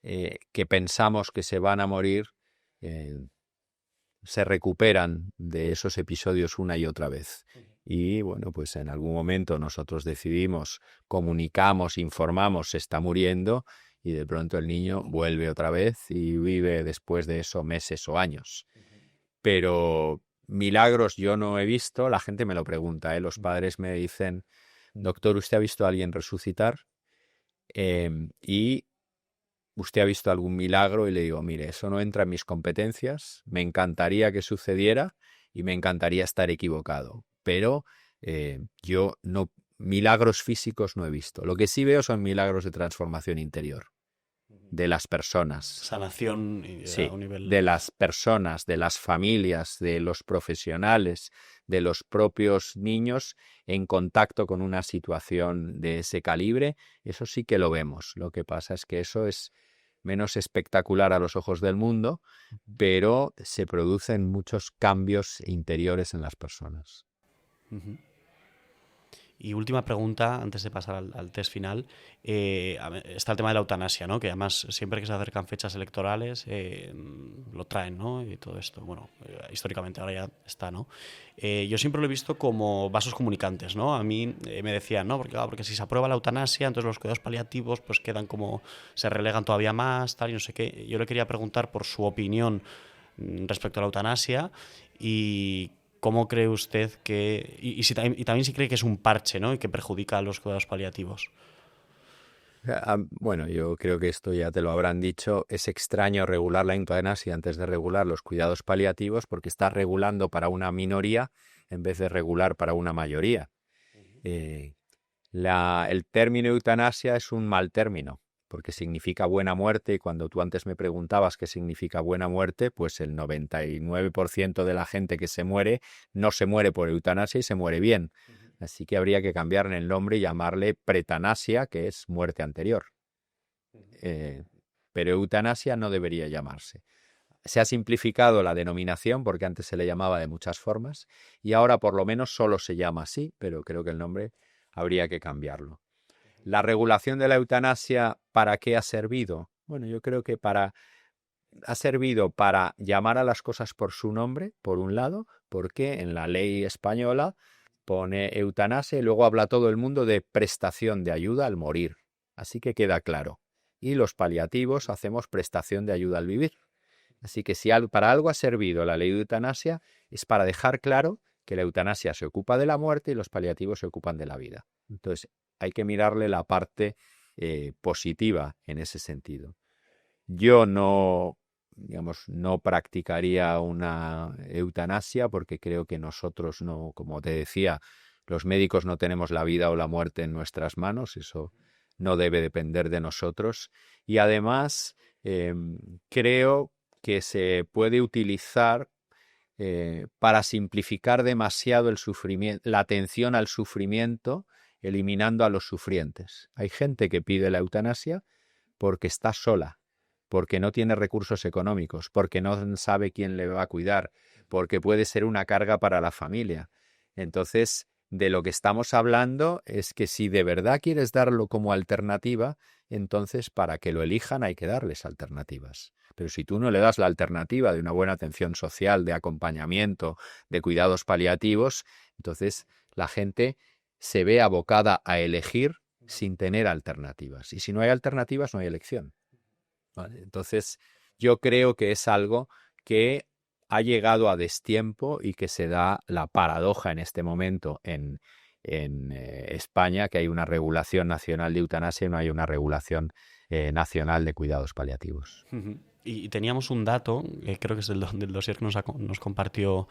que pensamos que se van a morir se recuperan de esos episodios una y otra vez. Y bueno, pues en algún momento nosotros decidimos, comunicamos, informamos, se está muriendo, y de pronto el niño vuelve otra vez y vive después de eso meses o años. Pero milagros yo no he visto, la gente me lo pregunta, los padres me dicen, doctor, ¿usted ha visto a alguien resucitar? Y ¿usted ha visto algún milagro? Y le digo, mire, eso no entra en mis competencias, me encantaría que sucediera y me encantaría estar equivocado, pero Yo no, milagros físicos no he visto. Lo que sí veo son milagros de transformación interior de las personas. Sanación Sí, a un nivel... de las personas, de las familias, de los profesionales, de los propios niños en contacto con una situación de ese calibre. Eso sí que lo vemos. Lo que pasa es que eso es menos espectacular a los ojos del mundo, pero se producen muchos cambios interiores en las personas. Uh-huh. Y última pregunta, antes de pasar al test final. Está el tema de la eutanasia, ¿no? Que además siempre que se acercan fechas electorales lo traen, ¿no? Y todo esto, bueno, históricamente ahora ya está, ¿no? Yo siempre lo he visto como vasos comunicantes, ¿no? A mí me decían, ¿no? Porque si se aprueba la eutanasia, entonces los cuidados paliativos pues quedan como, se relegan todavía más, tal y no sé qué. Yo le quería preguntar por su opinión respecto a la eutanasia y ¿cómo cree usted que... Y también si cree que es un parche, ¿no? Y que perjudica a los cuidados paliativos. Bueno, yo creo que esto ya te lo habrán dicho. Es extraño regular la eutanasia antes de regular los cuidados paliativos porque está regulando para una minoría en vez de regular para una mayoría. El término eutanasia es un mal término porque significa buena muerte y cuando tú antes me preguntabas qué significa buena muerte, pues el 99% de la gente que se muere no se muere por eutanasia y se muere bien. Así que habría que cambiarle el nombre y llamarle pretanasia, que es muerte anterior. Pero eutanasia no debería llamarse. Se ha simplificado la denominación porque antes se le llamaba de muchas formas y ahora por lo menos solo se llama así, pero creo que el nombre habría que cambiarlo. La regulación de la eutanasia, ¿para qué ha servido? Bueno, yo creo que ha servido para llamar a las cosas por su nombre, por un lado, porque en la ley española pone eutanasia y luego habla todo el mundo de prestación de ayuda al morir. Así que queda claro. Y los paliativos hacemos prestación de ayuda al vivir. Así que si para algo ha servido la ley de eutanasia es para dejar claro que la eutanasia se ocupa de la muerte y los paliativos se ocupan de la vida. Entonces hay que mirarle la parte positiva en ese sentido. Yo no practicaría una eutanasia porque creo que nosotros no, como te decía, los médicos no tenemos la vida o la muerte en nuestras manos, eso no debe depender de nosotros. Y además creo que se puede utilizar para simplificar demasiado el sufrimiento, la atención al sufrimiento, eliminando a los sufrientes. Hay gente que pide la eutanasia porque está sola, porque no tiene recursos económicos, porque no sabe quién le va a cuidar, porque puede ser una carga para la familia. Entonces, de lo que estamos hablando es que si de verdad quieres darlo como alternativa, entonces para que lo elijan hay que darles alternativas. Pero si tú no le das la alternativa de una buena atención social, de acompañamiento, de cuidados paliativos, entonces la gente se ve abocada a elegir sin tener alternativas. Y si no hay alternativas, no hay elección. ¿Vale? Entonces, yo creo que es algo que ha llegado a destiempo y que se da la paradoja en este momento en España, que hay una regulación nacional de eutanasia y no hay una regulación nacional de cuidados paliativos. Uh-huh. Y teníamos un dato, creo que es del dossier que nos compartió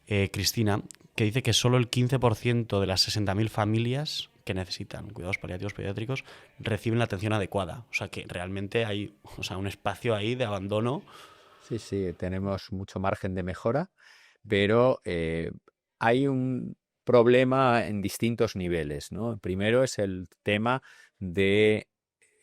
Cristina, que dice que solo el 15% de las 60.000 familias que necesitan cuidados paliativos pediátricos reciben la atención adecuada. O sea que realmente hay un espacio ahí de abandono. Sí, tenemos mucho margen de mejora, pero hay un problema en distintos niveles, ¿no? Primero es el tema de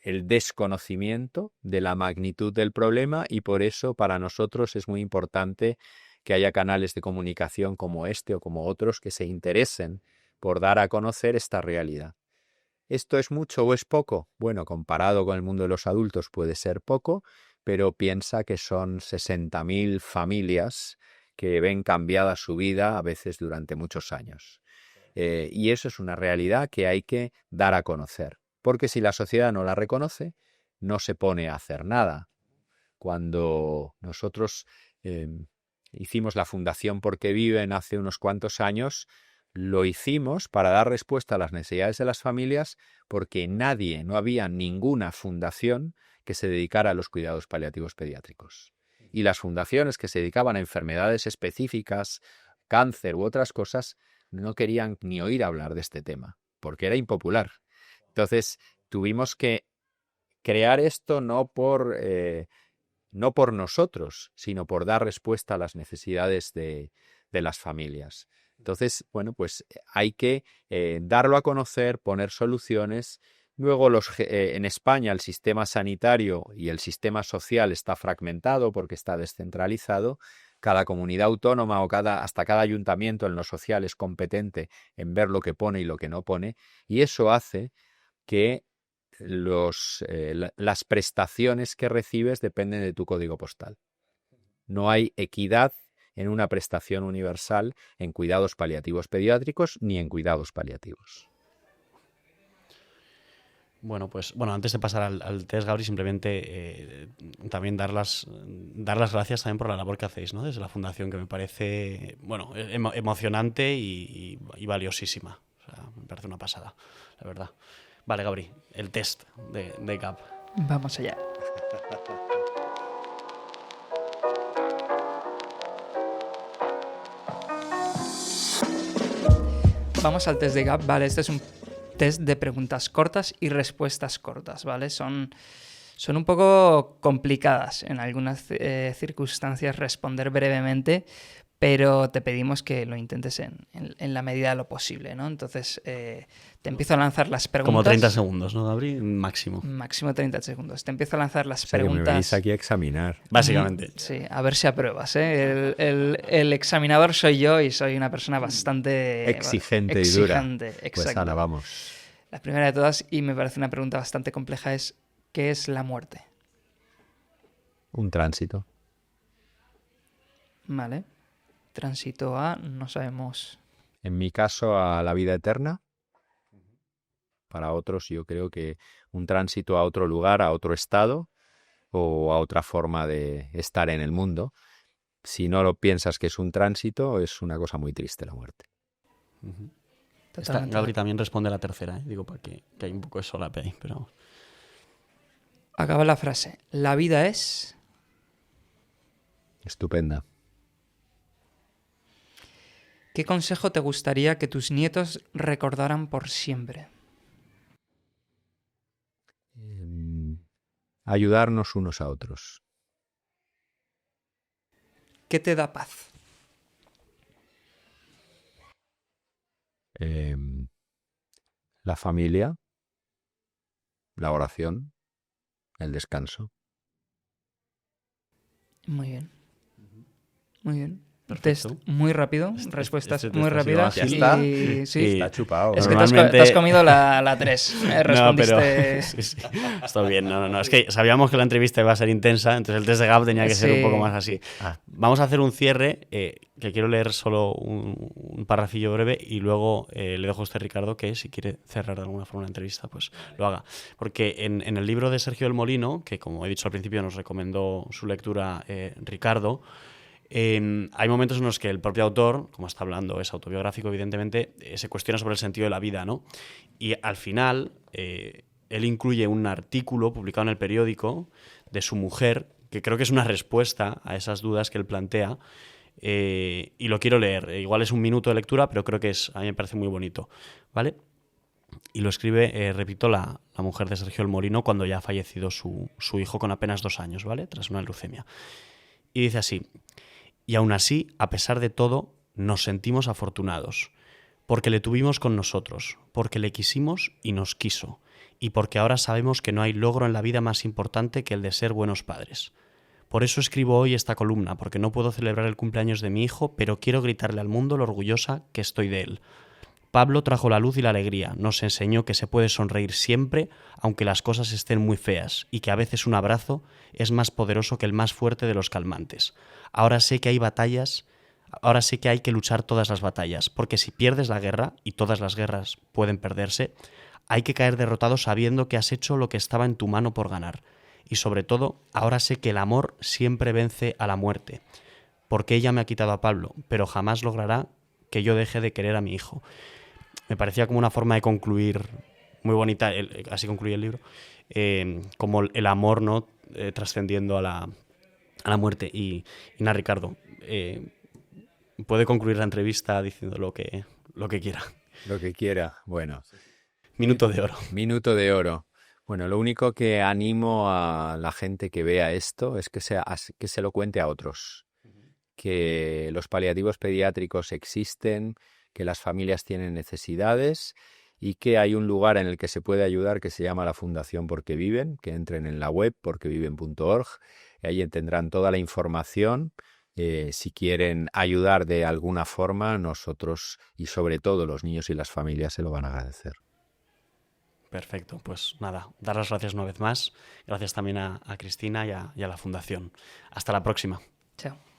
el desconocimiento de la magnitud del problema y por eso para nosotros es muy importante que haya canales de comunicación como este o como otros que se interesen por dar a conocer esta realidad. ¿Esto es mucho o es poco? Bueno, comparado con el mundo de los adultos puede ser poco, pero piensa que son 60.000 familias que ven cambiada su vida a veces durante muchos años. Y eso es una realidad que hay que dar a conocer, porque si la sociedad no la reconoce, no se pone a hacer nada. Cuando nosotros hicimos la Fundación Porque Viven hace unos cuantos años, lo hicimos para dar respuesta a las necesidades de las familias porque no había ninguna fundación que se dedicara a los cuidados paliativos pediátricos. Y las fundaciones que se dedicaban a enfermedades específicas, cáncer u otras cosas, no querían ni oír hablar de este tema, porque era impopular. Entonces, tuvimos que crear esto no por nosotros, sino por dar respuesta a las necesidades de las familias. Entonces, bueno, pues hay que darlo a conocer, poner soluciones. Luego, en España el sistema sanitario y el sistema social está fragmentado porque está descentralizado. Cada comunidad autónoma o hasta cada ayuntamiento en lo social es competente en ver lo que pone y lo que no pone, y eso hace que las prestaciones que recibes dependen de tu código postal. No hay equidad en una prestación universal en cuidados paliativos pediátricos ni en cuidados paliativos. Bueno, pues antes de pasar al test, Gabri, simplemente también dar las gracias también por la labor que hacéis, ¿no? Desde la Fundación, que me parece emocionante y valiosísima. O sea, me parece una pasada, la verdad. Vale, Gabri, el test de GAP. Vamos allá. Vamos al test de GAP. Vale, este es un test de preguntas cortas y respuestas cortas, ¿vale? Son un poco complicadas en algunas circunstancias responder brevemente, pero te pedimos que lo intentes en la medida de lo posible, ¿no? Entonces, te empiezo a lanzar las preguntas. Como 30 segundos, ¿no, Gabri? Máximo. Máximo 30 segundos. Te empiezo a lanzar las Que preguntas. me venís aquí a examinar. Básicamente. Sí, a ver si apruebas, ¿eh? El examinador soy yo y soy una persona bastante... Exigente y dura. Exacto. Pues ahora vamos. La primera de todas, y me parece una pregunta bastante compleja, es ¿qué es la muerte? Un tránsito. Vale. Tránsito a, no sabemos. En mi caso, a la vida eterna. Para otros, yo creo que un tránsito a otro lugar, a otro estado o a otra forma de estar en el mundo. Si no lo piensas que es un tránsito, es una cosa muy triste la muerte. Gabri también responde la tercera, ¿eh? Digo, para que hay un poco de solape ahí, pero... Acaba la frase. La vida es... Estupenda. ¿Qué consejo te gustaría que tus nietos recordaran por siempre? Ayudarnos unos a otros. ¿Qué te da paz? La familia, la oración, el descanso. Muy bien. Muy bien. Perfecto. Test muy rápido, respuestas este muy test ha sido rápidas. ágil. ¿Ya está? Y, sí. Está chupado. Es que Normalmente- te has comido la 3. Respondiste... No, pero... sí. Está bien, no. Es que sabíamos que la entrevista iba a ser intensa, entonces el test de GAP tenía que ser un poco más así. Vamos a hacer un cierre, que quiero leer solo un parrafillo breve y luego le dejo a usted, Ricardo, que si quiere cerrar de alguna forma la entrevista, pues lo haga. Porque en el libro de Sergio del Molino, que como he dicho al principio nos recomendó su lectura Ricardo, hay momentos en los que el propio autor, como está hablando, es autobiográfico, evidentemente, se cuestiona sobre el sentido de la vida, ¿no? Y al final, él incluye un artículo publicado en el periódico de su mujer, que creo que es una respuesta a esas dudas que él plantea, y lo quiero leer. Igual es un minuto de lectura, pero creo que a mí me parece muy bonito, ¿vale? Y lo escribe, repito, la mujer de Sergio del Molino cuando ya ha fallecido su hijo con apenas 2 años, ¿vale? Tras una leucemia. Y dice así: y aún así, a pesar de todo, nos sentimos afortunados, porque le tuvimos con nosotros, porque le quisimos y nos quiso, y porque ahora sabemos que no hay logro en la vida más importante que el de ser buenos padres. Por eso escribo hoy esta columna, porque no puedo celebrar el cumpleaños de mi hijo, pero quiero gritarle al mundo lo orgullosa que estoy de él. Pablo trajo la luz y la alegría, nos enseñó que se puede sonreír siempre, aunque las cosas estén muy feas, y que a veces un abrazo es más poderoso que el más fuerte de los calmantes. Ahora sé que hay batallas, ahora sé que hay que luchar todas las batallas, porque si pierdes la guerra, y todas las guerras pueden perderse, hay que caer derrotado sabiendo que has hecho lo que estaba en tu mano por ganar. Y sobre todo, ahora sé que el amor siempre vence a la muerte, porque ella me ha quitado a Pablo, pero jamás logrará que yo deje de querer a mi hijo. Me parecía como una forma de concluir muy bonita, así concluye el libro, como el amor, ¿no? Trascendiendo a la muerte. Y nada, Ricardo, puede concluir la entrevista diciendo lo que lo que quiera. Lo que quiera. Bueno, Minuto de oro. minuto de oro. Bueno, lo único que animo a la gente que vea esto es que se lo cuente a otros. Que los paliativos pediátricos existen, que las familias tienen necesidades y que hay un lugar en el que se puede ayudar que se llama la Fundación Porque Viven, que entren en la web porqueviven.org y ahí tendrán toda la información. Si quieren ayudar de alguna forma, nosotros y sobre todo los niños y las familias se lo van a agradecer. Perfecto, pues nada, dar las gracias una vez más. Gracias también a Cristina y a la Fundación. Hasta la próxima. Chao.